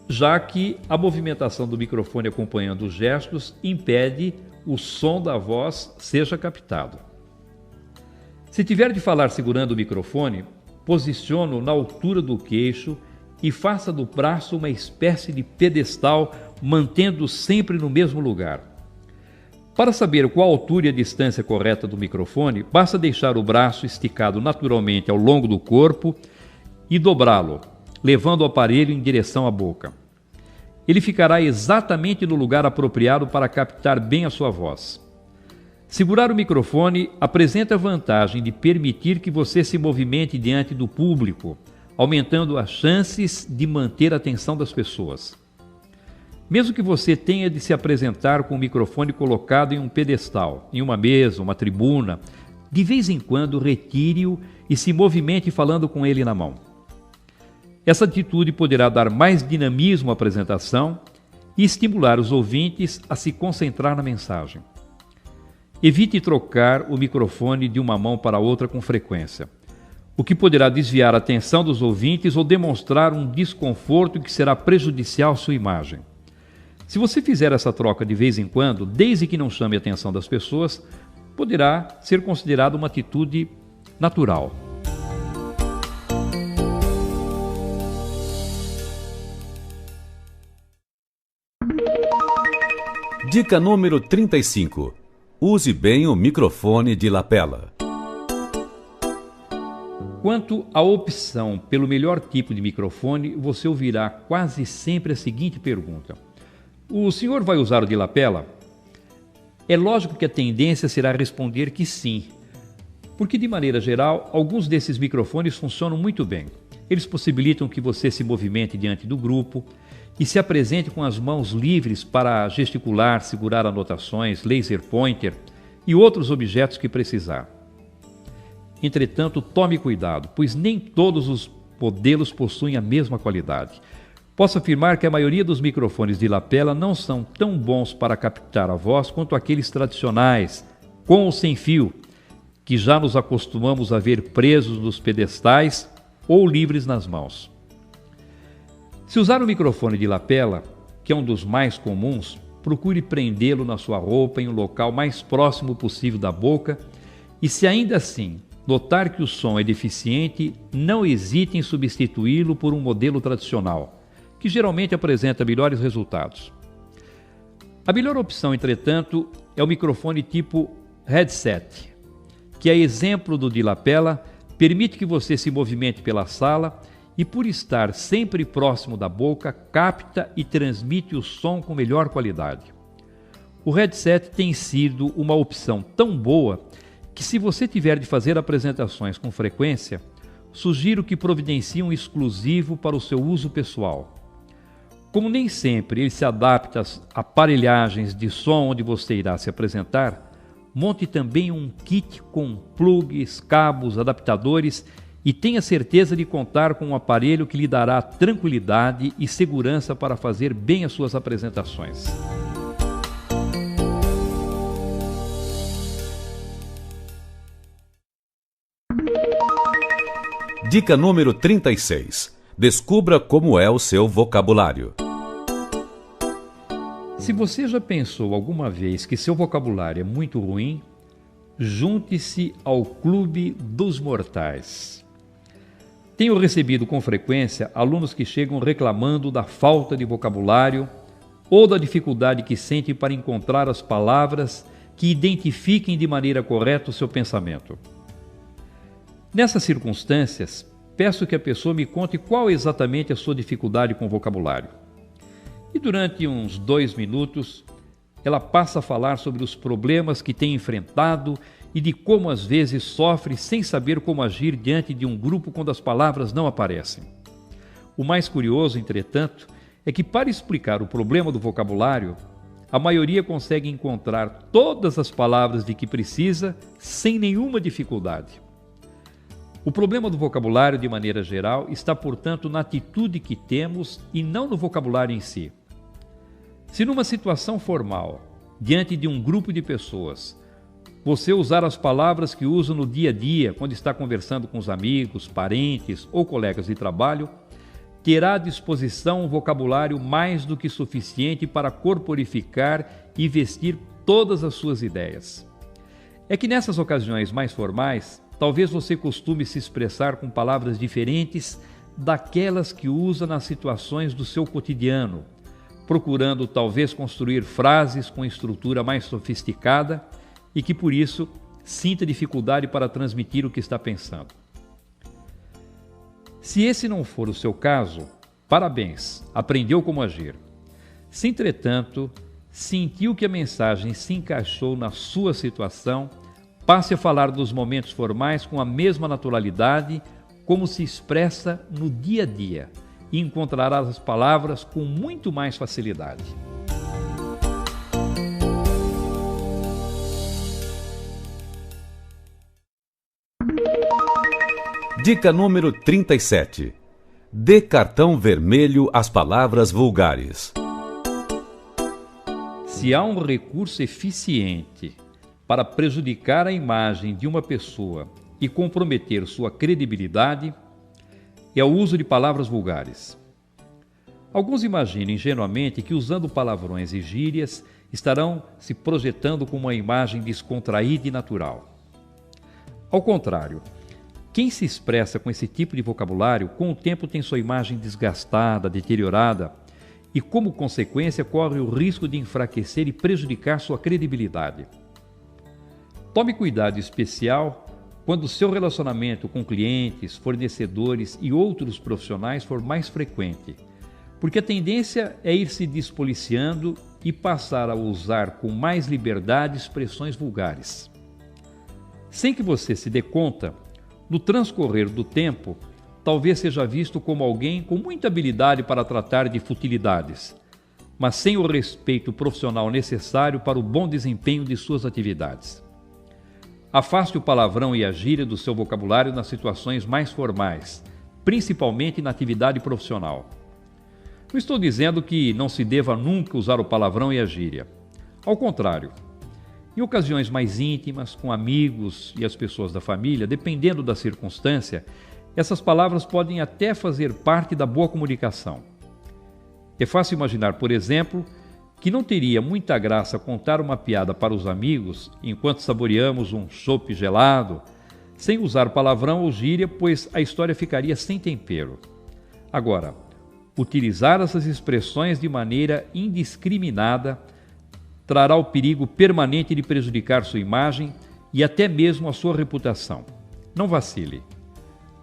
já que a movimentação do microfone acompanhando os gestos impede o som da voz seja captado. Se tiver de falar segurando o microfone, posicione-o na altura do queixo e faça do braço uma espécie de pedestal, mantendo-o sempre no mesmo lugar. Para saber qual a altura e a distância correta do microfone, basta deixar o braço esticado naturalmente ao longo do corpo e dobrá-lo, levando o aparelho em direção à boca. Ele ficará exatamente no lugar apropriado para captar bem a sua voz. Segurar o microfone apresenta a vantagem de permitir que você se movimente diante do público, aumentando as chances de manter a atenção das pessoas. Mesmo que você tenha de se apresentar com o microfone colocado em um pedestal, em uma mesa, uma tribuna, de vez em quando retire-o e se movimente falando com ele na mão. Essa atitude poderá dar mais dinamismo à apresentação e estimular os ouvintes a se concentrar na mensagem. Evite trocar o microfone de uma mão para outra com frequência. o que poderá desviar a atenção dos ouvintes ou demonstrar um desconforto que será prejudicial à sua imagem. Se você fizer essa troca de vez em quando, desde que não chame a atenção das pessoas, poderá ser considerado uma atitude natural. Dica número 35. Use bem o microfone de lapela. Quanto à opção pelo melhor tipo de microfone, você ouvirá quase sempre a seguinte pergunta: o senhor vai usar o de lapela? É lógico que a tendência será responder que sim, porque de maneira geral, alguns desses microfones funcionam muito bem. Eles possibilitam que você se movimente diante do grupo e se apresente com as mãos livres para gesticular, segurar anotações, laser pointer e outros objetos que precisar. Entretanto, tome cuidado, pois nem todos os modelos possuem a mesma qualidade. Posso afirmar que a maioria dos microfones de lapela não são tão bons para captar a voz quanto aqueles tradicionais, com ou sem fio, que já nos acostumamos a ver presos nos pedestais ou livres nas mãos. Se usar um microfone de lapela, que é um dos mais comuns, procure prendê-lo na sua roupa em um local mais próximo possível da boca e, se ainda assim notar que o som é deficiente, não hesite em substituí-lo por um modelo tradicional, que geralmente apresenta melhores resultados. A melhor opção, entretanto, é o microfone tipo headset, que é exemplo do de lapela, permite que você se movimente pela sala e, por estar sempre próximo da boca, capta e transmite o som com melhor qualidade. O headset tem sido uma opção tão boa que, se você tiver de fazer apresentações com frequência, sugiro que providencie um exclusivo para o seu uso pessoal. Como nem sempre ele se adapta às aparelhagens de som onde você irá se apresentar, monte também um kit com plugs, cabos, adaptadores e tenha certeza de contar com um aparelho que lhe dará tranquilidade e segurança para fazer bem as suas apresentações. Dica número 36. Descubra como é o seu vocabulário. Se você já pensou alguma vez que seu vocabulário é muito ruim, junte-se ao Clube dos Mortais. Tenho recebido com frequência alunos que chegam reclamando da falta de vocabulário ou da dificuldade que sentem para encontrar as palavras que identifiquem de maneira correta o seu pensamento. Nessas circunstâncias, peço que a pessoa me conte qual é exatamente a sua dificuldade com o vocabulário. E durante uns 2 minutos, ela passa a falar sobre os problemas que tem enfrentado e de como às vezes sofre sem saber como agir diante de um grupo quando as palavras não aparecem. O mais curioso, entretanto, é que, para explicar o problema do vocabulário, a maioria consegue encontrar todas as palavras de que precisa sem nenhuma dificuldade. O problema do vocabulário, de maneira geral, está, portanto, na atitude que temos e não no vocabulário em si. Se numa situação formal, diante de um grupo de pessoas, você usar as palavras que usa no dia a dia, quando está conversando com os amigos, parentes ou colegas de trabalho, terá à disposição um vocabulário mais do que suficiente para corporificar e vestir todas as suas ideias. É que nessas ocasiões mais formais, talvez você costume se expressar com palavras diferentes daquelas que usa nas situações do seu cotidiano, procurando talvez construir frases com estrutura mais sofisticada e que, por isso, sinta dificuldade para transmitir o que está pensando. Se esse não for o seu caso, parabéns, aprendeu como agir. Se, entretanto, sentiu que a mensagem se encaixou na sua situação, passe a falar dos momentos formais com a mesma naturalidade como se expressa no dia a dia e encontrará as palavras com muito mais facilidade. Dica número 37. Dê cartão vermelho às palavras vulgares. Se há um recurso eficiente para prejudicar a imagem de uma pessoa e comprometer sua credibilidade é o uso de palavras vulgares. Alguns imaginam ingenuamente que usando palavrões e gírias estarão se projetando com uma imagem descontraída e natural. Ao contrário, quem se expressa com esse tipo de vocabulário, com o tempo tem sua imagem desgastada, deteriorada e, como consequência, corre o risco de enfraquecer e prejudicar sua credibilidade. Tome cuidado especial quando o seu relacionamento com clientes, fornecedores e outros profissionais for mais frequente, porque a tendência é ir se despoliciando e passar a usar com mais liberdade expressões vulgares. Sem que você se dê conta, no transcorrer do tempo, talvez seja visto como alguém com muita habilidade para tratar de futilidades, mas sem o respeito profissional necessário para o bom desempenho de suas atividades. Afaste o palavrão e a gíria do seu vocabulário nas situações mais formais, principalmente na atividade profissional. Não estou dizendo que não se deva nunca usar o palavrão e a gíria. Ao contrário, em ocasiões mais íntimas, com amigos e as pessoas da família, dependendo da circunstância, essas palavras podem até fazer parte da boa comunicação. É fácil imaginar, por exemplo, que não teria muita graça contar uma piada para os amigos enquanto saboreamos um chopp gelado, sem usar palavrão ou gíria, pois a história ficaria sem tempero. Agora, utilizar essas expressões de maneira indiscriminada trará o perigo permanente de prejudicar sua imagem e até mesmo a sua reputação. Não vacile.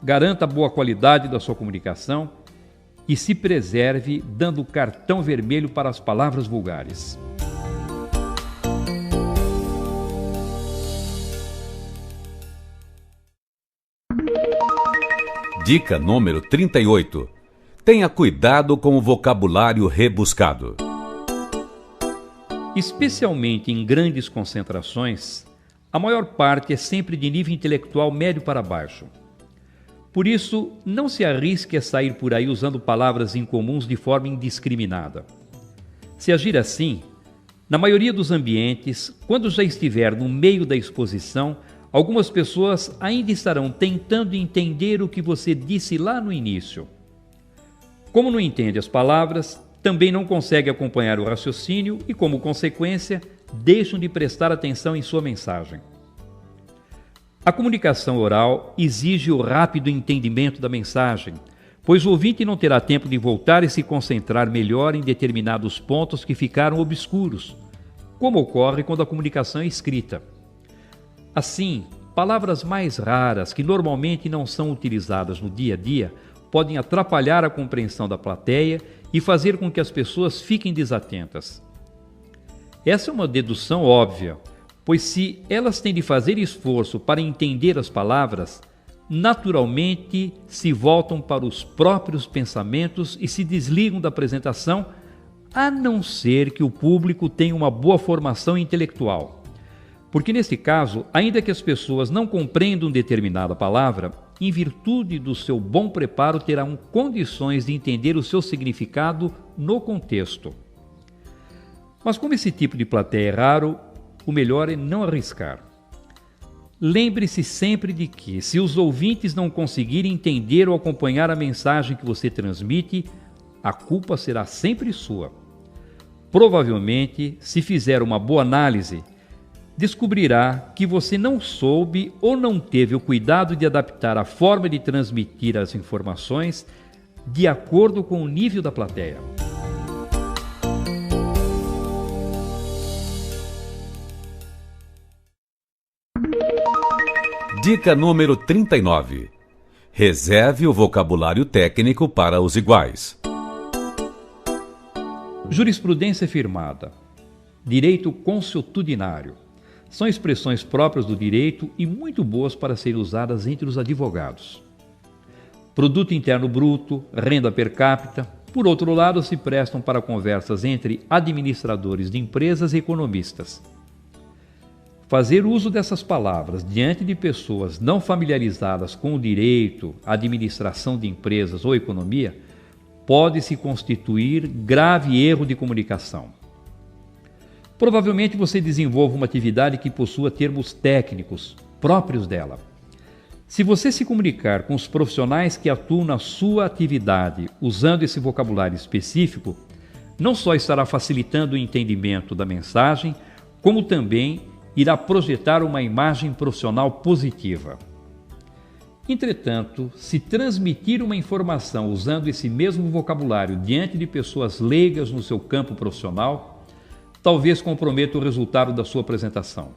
Garanta a boa qualidade da sua comunicação e se preserve dando cartão vermelho para as palavras vulgares. Dica número 38. Tenha cuidado com o vocabulário rebuscado. Especialmente em grandes concentrações, a maior parte é sempre de nível intelectual médio para baixo. Por isso, não se arrisque a sair por aí usando palavras incomuns de forma indiscriminada. Se agir assim, na maioria dos ambientes, quando já estiver no meio da exposição, algumas pessoas ainda estarão tentando entender o que você disse lá no início. Como não entende as palavras, também não consegue acompanhar o raciocínio e, como consequência, deixam de prestar atenção em sua mensagem. A comunicação oral exige o rápido entendimento da mensagem, pois o ouvinte não terá tempo de voltar e se concentrar melhor em determinados pontos que ficaram obscuros, como ocorre quando a comunicação é escrita. Assim, palavras mais raras que normalmente não são utilizadas no dia a dia podem atrapalhar a compreensão da plateia e fazer com que as pessoas fiquem desatentas. Essa é uma dedução óbvia, pois se elas têm de fazer esforço para entender as palavras, naturalmente se voltam para os próprios pensamentos e se desligam da apresentação, a não ser que o público tenha uma boa formação intelectual. Porque nesse caso, ainda que as pessoas não compreendam determinada palavra, em virtude do seu bom preparo terão condições de entender o seu significado no contexto. Mas como esse tipo de plateia é raro, o melhor é não arriscar. Lembre-se sempre de que, se os ouvintes não conseguirem entender ou acompanhar a mensagem que você transmite, a culpa será sempre sua. Provavelmente, se fizer uma boa análise, descobrirá que você não soube ou não teve o cuidado de adaptar a forma de transmitir as informações de acordo com o nível da plateia. Dica número 39. Reserve o vocabulário técnico para os iguais. Jurisprudência firmada. Direito consuetudinário. São expressões próprias do direito e muito boas para serem usadas entre os advogados. Produto interno bruto, renda per capita, por outro lado, se prestam para conversas entre administradores de empresas e economistas. Fazer uso dessas palavras diante de pessoas não familiarizadas com o direito, administração de empresas ou economia pode se constituir grave erro de comunicação. Provavelmente você desenvolve uma atividade que possua termos técnicos próprios dela. Se você se comunicar com os profissionais que atuam na sua atividade usando esse vocabulário específico, não só estará facilitando o entendimento da mensagem, como também irá projetar uma imagem profissional positiva. Entretanto, se transmitir uma informação usando esse mesmo vocabulário diante de pessoas leigas no seu campo profissional, talvez comprometa o resultado da sua apresentação.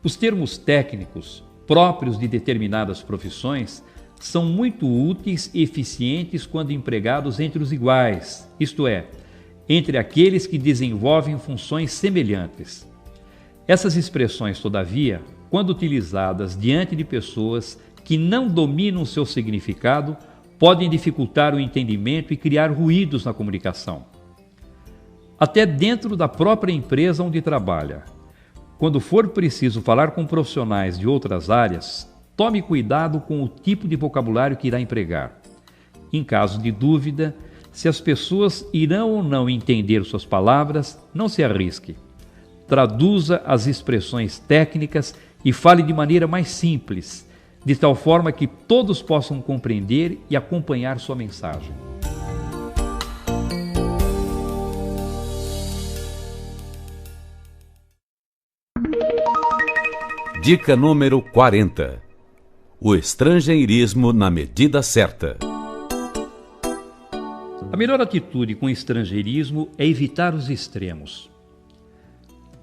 Os termos técnicos próprios de determinadas profissões são muito úteis e eficientes quando empregados entre os iguais, isto é, entre aqueles que desenvolvem funções semelhantes. Essas expressões, todavia, quando utilizadas diante de pessoas que não dominam seu significado, podem dificultar o entendimento e criar ruídos na comunicação. Até dentro da própria empresa onde trabalha. Quando for preciso falar com profissionais de outras áreas, tome cuidado com o tipo de vocabulário que irá empregar. Em caso de dúvida, se as pessoas irão ou não entender suas palavras, não se arrisque. Traduza as expressões técnicas e fale de maneira mais simples, de tal forma que todos possam compreender e acompanhar sua mensagem. Dica número 40. O estrangeirismo na medida certa. A melhor atitude com o estrangeirismo é evitar os extremos.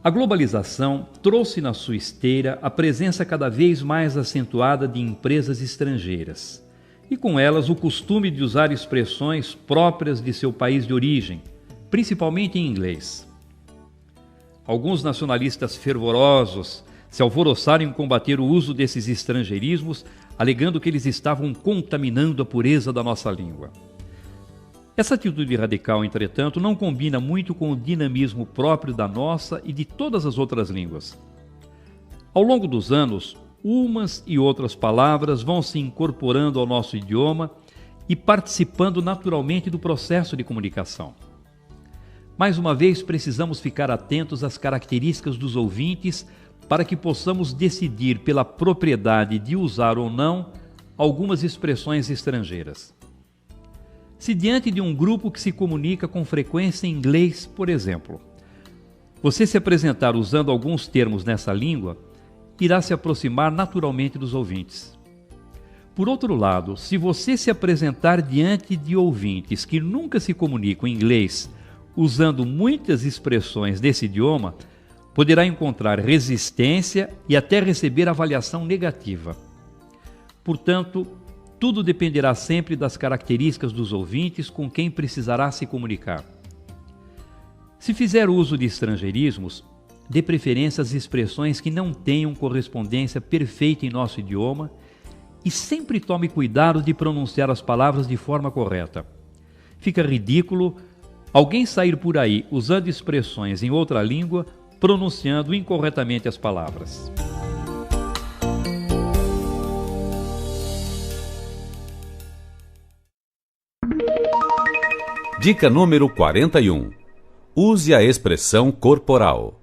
A globalização trouxe na sua esteira a presença cada vez mais acentuada de empresas estrangeiras e com elas o costume de usar expressões próprias de seu país de origem, principalmente em inglês. Alguns nacionalistas fervorosos se alvoroçaram em combater o uso desses estrangeirismos, alegando que eles estavam contaminando a pureza da nossa língua. Essa atitude radical, entretanto, não combina muito com o dinamismo próprio da nossa e de todas as outras línguas. Ao longo dos anos, umas e outras palavras vão se incorporando ao nosso idioma e participando naturalmente do processo de comunicação. Mais uma vez, precisamos ficar atentos às características dos ouvintes para que possamos decidir pela propriedade de usar ou não algumas expressões estrangeiras. Se diante de um grupo que se comunica com frequência em inglês, por exemplo, você se apresentar usando alguns termos nessa língua, irá se aproximar naturalmente dos ouvintes. Por outro lado, se você se apresentar diante de ouvintes que nunca se comunicam em inglês, usando muitas expressões desse idioma, poderá encontrar resistência e até receber avaliação negativa. Portanto, tudo dependerá sempre das características dos ouvintes com quem precisará se comunicar. Se fizer uso de estrangeirismos, dê preferência às expressões que não tenham correspondência perfeita em nosso idioma e sempre tome cuidado de pronunciar as palavras de forma correta. Fica ridículo alguém sair por aí usando expressões em outra língua, pronunciando incorretamente as palavras. Dica número 41. Use a expressão corporal.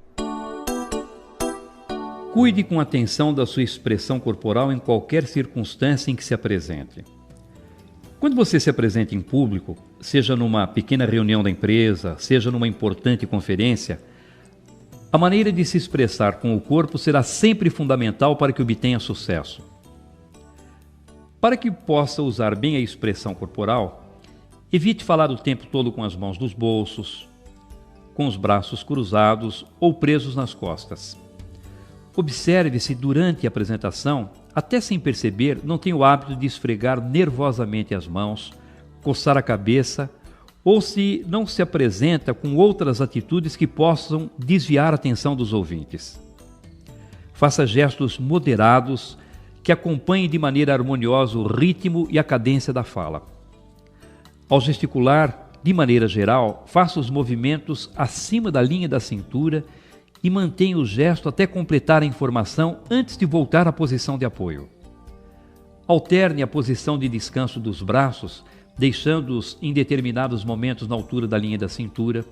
Cuide com atenção da sua expressão corporal em qualquer circunstância em que se apresente. Quando você se apresenta em público, seja numa pequena reunião da empresa, seja numa importante conferência, a maneira de se expressar com o corpo será sempre fundamental para que obtenha sucesso. Para que possa usar bem a expressão corporal, evite falar o tempo todo com as mãos nos bolsos, com os braços cruzados ou presos nas costas. Observe se durante a apresentação, até sem perceber, não tem o hábito de esfregar nervosamente as mãos, coçar a cabeça ou se não se apresenta com outras atitudes que possam desviar a atenção dos ouvintes. Faça gestos moderados que acompanhem de maneira harmoniosa o ritmo e a cadência da fala. Ao gesticular, de maneira geral, faça os movimentos acima da linha da cintura e mantenha o gesto até completar a informação antes de voltar à posição de apoio. Alterne a posição de descanso dos braços, deixando-os em determinados momentos na altura da linha da cintura.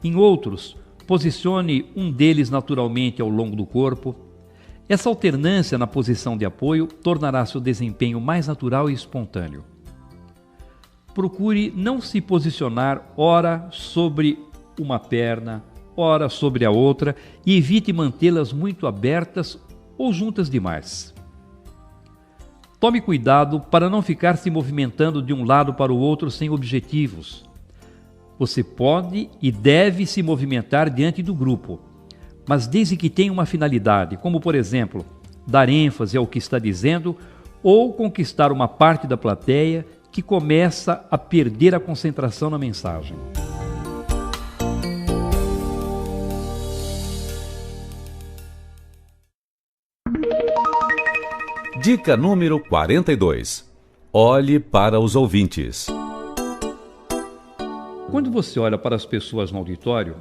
Em outros, posicione um deles naturalmente ao longo do corpo. Essa alternância na posição de apoio tornará seu desempenho mais natural e espontâneo. Procure não se posicionar ora sobre uma perna, ora sobre a outra e evite mantê-las muito abertas ou juntas demais. Tome cuidado para não ficar se movimentando de um lado para o outro sem objetivos. Você pode e deve se movimentar diante do grupo, mas desde que tenha uma finalidade, como por exemplo, dar ênfase ao que está dizendo ou conquistar uma parte da plateia que começa a perder a concentração na mensagem. Dica número 42. Olhe para os ouvintes. Quando você olha para as pessoas no auditório,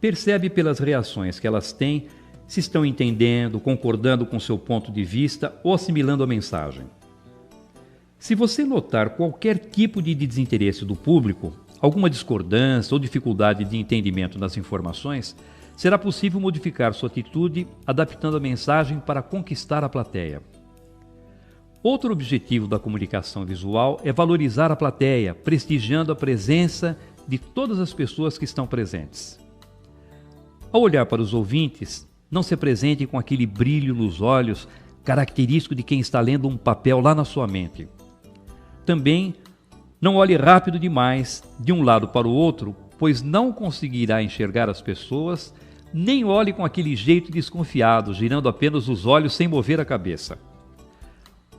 percebe pelas reações que elas têm se estão entendendo, concordando com seu ponto de vista ou assimilando a mensagem. Se você notar qualquer tipo de desinteresse do público, alguma discordância ou dificuldade de entendimento das informações, será possível modificar sua atitude adaptando a mensagem para conquistar a plateia. Outro objetivo da comunicação visual é valorizar a plateia, prestigiando a presença de todas as pessoas que estão presentes. Ao olhar para os ouvintes, não se apresente com aquele brilho nos olhos característico de quem está lendo um papel lá na sua mente. Também não olhe rápido demais de um lado para o outro, pois não conseguirá enxergar as pessoas, nem olhe com aquele jeito desconfiado, girando apenas os olhos sem mover a cabeça.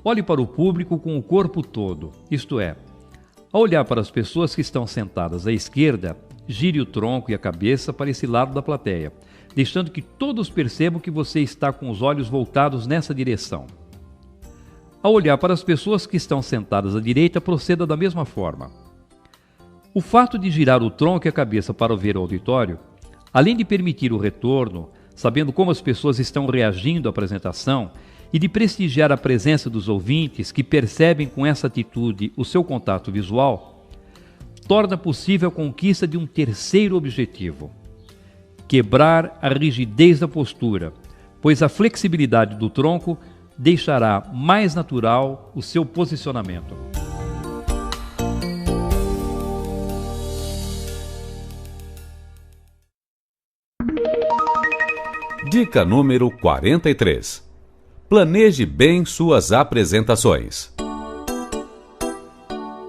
Olhe para o público com o corpo todo, isto é, ao olhar para as pessoas que estão sentadas à esquerda, gire o tronco e a cabeça para esse lado da plateia, deixando que todos percebam que você está com os olhos voltados nessa direção. Ao olhar para as pessoas que estão sentadas à direita, proceda da mesma forma. O fato de girar o tronco e a cabeça para ver o auditório, além de permitir o retorno, sabendo como as pessoas estão reagindo à apresentação, e de prestigiar a presença dos ouvintes que percebem com essa atitude o seu contato visual, torna possível a conquista de um terceiro objetivo: quebrar a rigidez da postura, pois a flexibilidade do tronco deixará mais natural o seu posicionamento. Dica número 43. Planeje bem suas apresentações.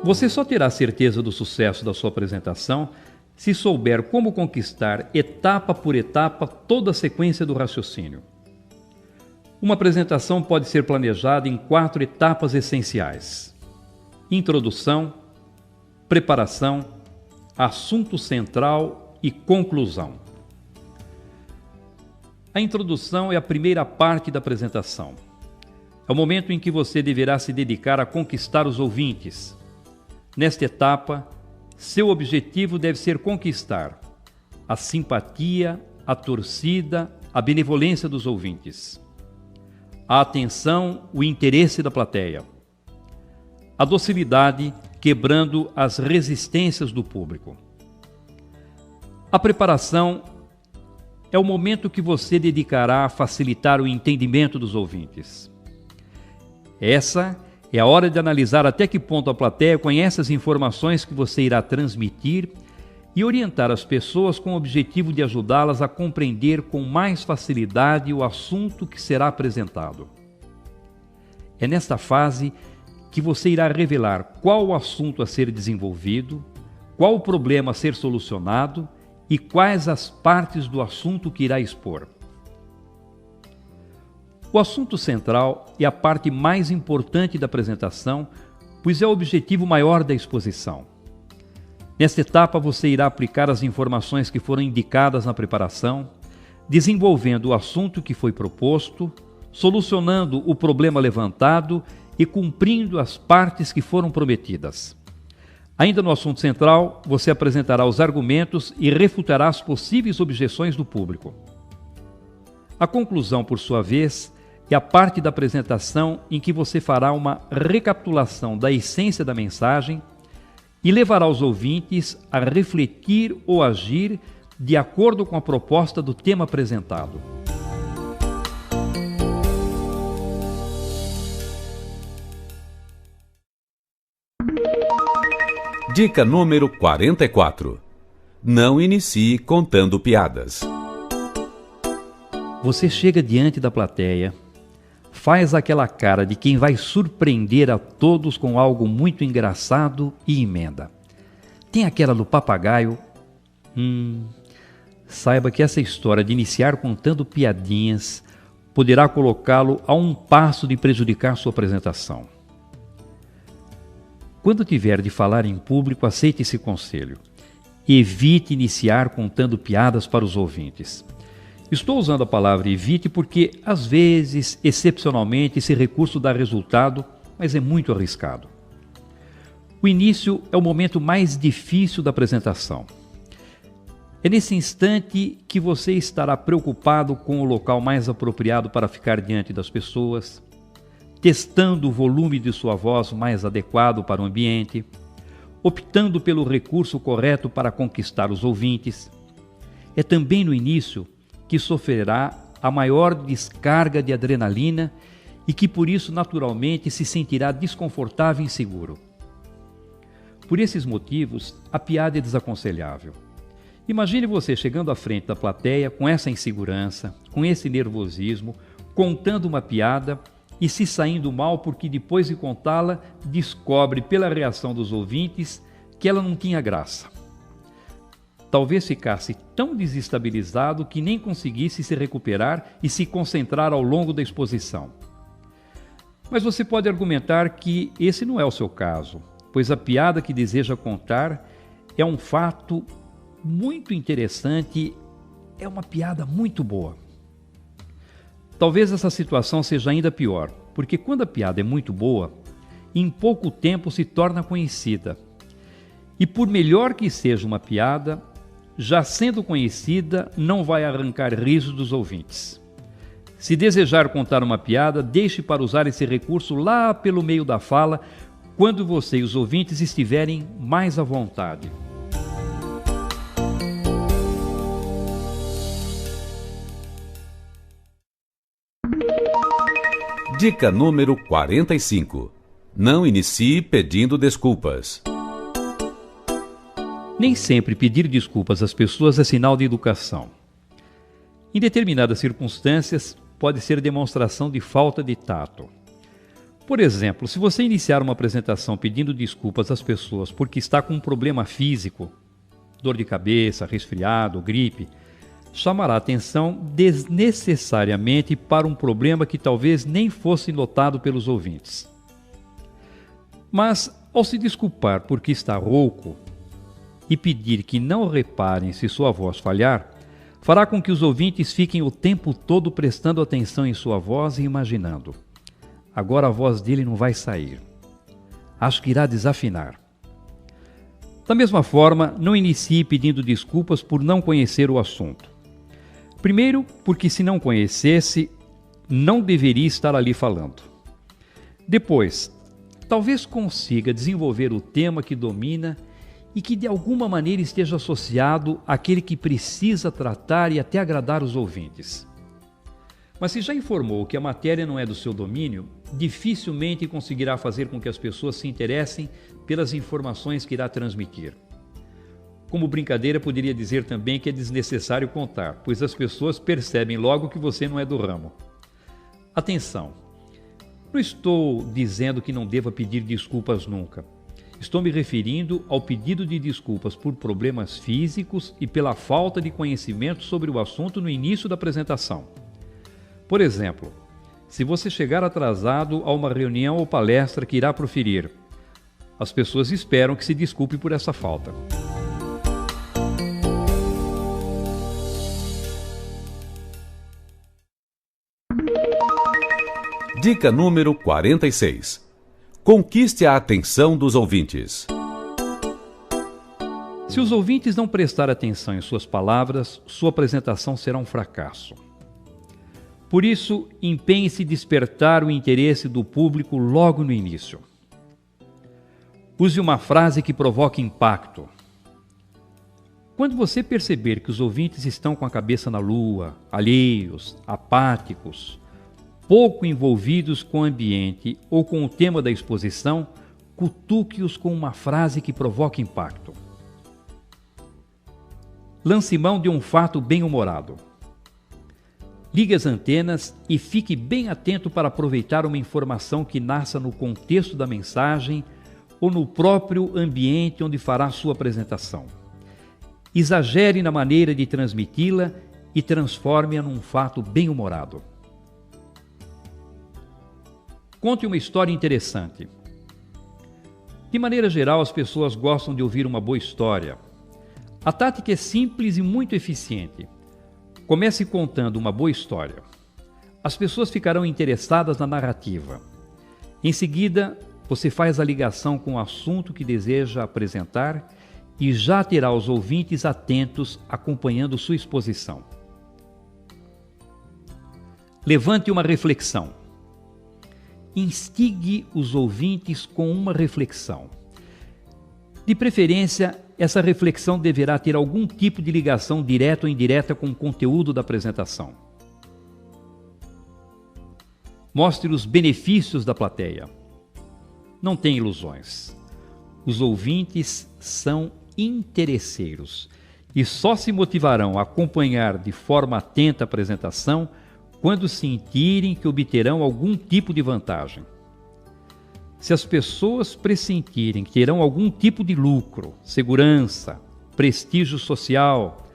Você só terá certeza do sucesso da sua apresentação se souber como conquistar, etapa por etapa, toda a sequência do raciocínio. Uma apresentação pode ser planejada em 4 etapas essenciais: introdução, preparação, assunto central e conclusão. A introdução é a primeira parte da apresentação. É o momento em que você deverá se dedicar a conquistar os ouvintes. Nesta etapa, seu objetivo deve ser conquistar a simpatia, a torcida, a benevolência dos ouvintes, a atenção, o interesse da plateia, a docilidade, quebrando as resistências do público. A preparação é o momento que você dedicará a facilitar o entendimento dos ouvintes. Essa é a hora de analisar até que ponto a plateia conhece as informações que você irá transmitir e orientar as pessoas com o objetivo de ajudá-las a compreender com mais facilidade o assunto que será apresentado. É nesta fase que você irá revelar qual o assunto a ser desenvolvido, qual o problema a ser solucionado e quais as partes do assunto que irá expor. O assunto central é a parte mais importante da apresentação, pois é o objetivo maior da exposição. Nesta etapa, você irá aplicar as informações que foram indicadas na preparação, desenvolvendo o assunto que foi proposto, solucionando o problema levantado e cumprindo as partes que foram prometidas. Ainda no assunto central, você apresentará os argumentos e refutará as possíveis objeções do público. A conclusão, por sua vez, é a parte da apresentação em que você fará uma recapitulação da essência da mensagem e levará os ouvintes a refletir ou agir de acordo com a proposta do tema apresentado. Dica número 44. Não inicie contando piadas. Você chega diante da plateia, faz aquela cara de quem vai surpreender a todos com algo muito engraçado e emenda. Tem aquela do papagaio. Saiba que essa história de iniciar contando piadinhas poderá colocá-lo a um passo de prejudicar sua apresentação. Quando tiver de falar em público, aceite esse conselho. Evite iniciar contando piadas para os ouvintes. Estou usando a palavra evite porque, às vezes, excepcionalmente, esse recurso dá resultado, mas é muito arriscado. O início é o momento mais difícil da apresentação. É nesse instante que você estará preocupado com o local mais apropriado para ficar diante das pessoas, testando o volume de sua voz mais adequado para o ambiente, optando pelo recurso correto para conquistar os ouvintes. É também no início que sofrerá a maior descarga de adrenalina e que por isso naturalmente se sentirá desconfortável e inseguro. Por esses motivos, a piada é desaconselhável. Imagine você chegando à frente da plateia com essa insegurança, com esse nervosismo, contando uma piada e se saindo mal porque depois de contá-la, descobre pela reação dos ouvintes que ela não tinha graça. Talvez ficasse tão desestabilizado que nem conseguisse se recuperar e se concentrar ao longo da exposição. Mas você pode argumentar que esse não é o seu caso, pois a piada que deseja contar é um fato muito interessante, é uma piada muito boa. Talvez essa situação seja ainda pior, porque quando a piada é muito boa, em pouco tempo se torna conhecida. E por melhor que seja uma piada, já sendo conhecida, não vai arrancar risos dos ouvintes. Se desejar contar uma piada, deixe para usar esse recurso lá pelo meio da fala, quando você e os ouvintes estiverem mais à vontade. Dica número 45. Não inicie pedindo desculpas. Nem sempre pedir desculpas às pessoas é sinal de educação. Em determinadas circunstâncias, pode ser demonstração de falta de tato. Por exemplo, se você iniciar uma apresentação pedindo desculpas às pessoas porque está com um problema físico, dor de cabeça, resfriado, gripe, chamará atenção desnecessariamente para um problema que talvez nem fosse notado pelos ouvintes. Mas, ao se desculpar porque está rouco e pedir que não reparem se sua voz falhar, fará com que os ouvintes fiquem o tempo todo prestando atenção em sua voz e imaginando: agora a voz dele não vai sair. Acho que irá desafinar. Da mesma forma, não inicie pedindo desculpas por não conhecer o assunto. Primeiro, porque se não conhecesse, não deveria estar ali falando. Depois, talvez consiga desenvolver o tema que domina e que de alguma maneira esteja associado àquele que precisa tratar e até agradar os ouvintes. Mas se já informou que a matéria não é do seu domínio, dificilmente conseguirá fazer com que as pessoas se interessem pelas informações que irá transmitir. Como brincadeira, poderia dizer também que é desnecessário contar, pois as pessoas percebem logo que você não é do ramo. Atenção! Não estou dizendo que não deva pedir desculpas nunca. Estou me referindo ao pedido de desculpas por problemas físicos e pela falta de conhecimento sobre o assunto no início da apresentação. Por exemplo, se você chegar atrasado a uma reunião ou palestra que irá proferir, as pessoas esperam que se desculpe por essa falta. Dica número 46. Conquiste a atenção dos ouvintes. Se os ouvintes não prestarem atenção em suas palavras, sua apresentação será um fracasso. Por isso, empenhe-se em despertar o interesse do público logo no início. Use uma frase que provoque impacto. Quando você perceber que os ouvintes estão com a cabeça na lua, alheios, apáticos, pouco envolvidos com o ambiente ou com o tema da exposição, cutuque-os com uma frase que provoque impacto. Lance mão de um fato bem-humorado. Ligue as antenas e fique bem atento para aproveitar uma informação que nasça no contexto da mensagem ou no próprio ambiente onde fará sua apresentação. Exagere na maneira de transmiti-la e transforme-a num fato bem-humorado. Conte uma história interessante. De maneira geral, as pessoas gostam de ouvir uma boa história. A tática é simples e muito eficiente. Comece contando uma boa história. As pessoas ficarão interessadas na narrativa. Em seguida, você faz a ligação com o assunto que deseja apresentar e já terá os ouvintes atentos acompanhando sua exposição. Levante uma reflexão. Instigue os ouvintes com uma reflexão. De preferência, essa reflexão deverá ter algum tipo de ligação direta ou indireta com o conteúdo da apresentação. Mostre os benefícios da plateia. Não tenha ilusões. Os ouvintes são interesseiros e só se motivarão a acompanhar de forma atenta a apresentação quando sentirem que obterão algum tipo de vantagem. Se as pessoas pressentirem que terão algum tipo de lucro, segurança, prestígio social,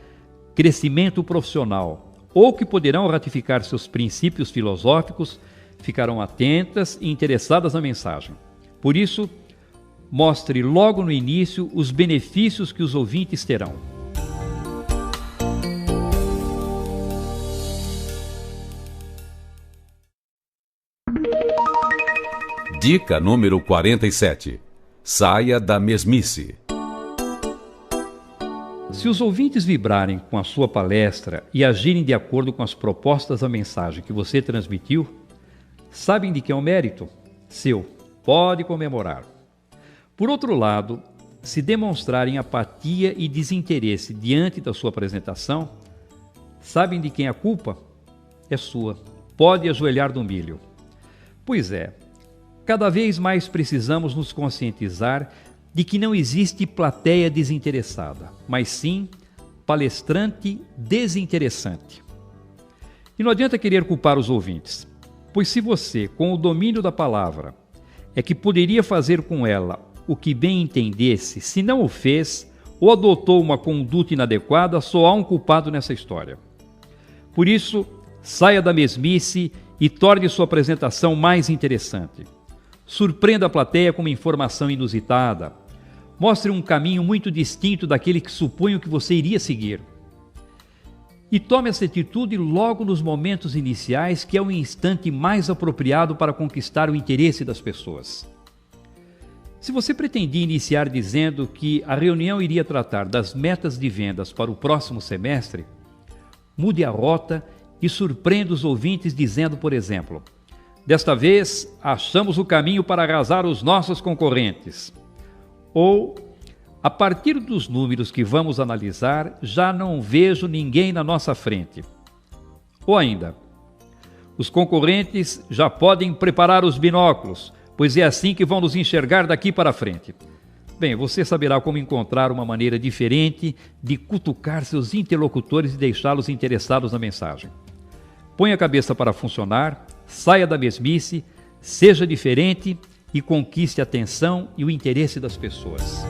crescimento profissional ou que poderão ratificar seus princípios filosóficos, ficarão atentas e interessadas na mensagem. Por isso, mostre logo no início os benefícios que os ouvintes terão. Dica número 47. Saia da mesmice. Se os ouvintes vibrarem com a sua palestra e agirem de acordo com as propostas da mensagem que você transmitiu, sabem de que é um mérito seu. Pode comemorar. Por outro lado, se demonstrarem apatia e desinteresse diante da sua apresentação, sabem de quem a culpa? É sua. Pode ajoelhar no milho. Pois é, cada vez mais precisamos nos conscientizar de que não existe plateia desinteressada, mas sim palestrante desinteressante. E não adianta querer culpar os ouvintes, pois se você, com o domínio da palavra, é que poderia fazer com ela o que bem entendesse, se não o fez ou adotou uma conduta inadequada, só há um culpado nessa história. Por isso, saia da mesmice e torne sua apresentação mais interessante. Surpreenda a plateia com uma informação inusitada. Mostre um caminho muito distinto daquele que supunham que você iria seguir. E tome essa atitude logo nos momentos iniciais, que é o instante mais apropriado para conquistar o interesse das pessoas. Se você pretendia iniciar dizendo que a reunião iria tratar das metas de vendas para o próximo semestre, mude a rota e surpreenda os ouvintes dizendo, por exemplo: desta vez, achamos o caminho para arrasar os nossos concorrentes. Ou, a partir dos números que vamos analisar, já não vejo ninguém na nossa frente. Ou ainda, os concorrentes já podem preparar os binóculos, pois é assim que vão nos enxergar daqui para frente. Bem, você saberá como encontrar uma maneira diferente de cutucar seus interlocutores e deixá-los interessados na mensagem. Põe a cabeça para funcionar, saia da mesmice, seja diferente e conquiste a atenção e o interesse das pessoas.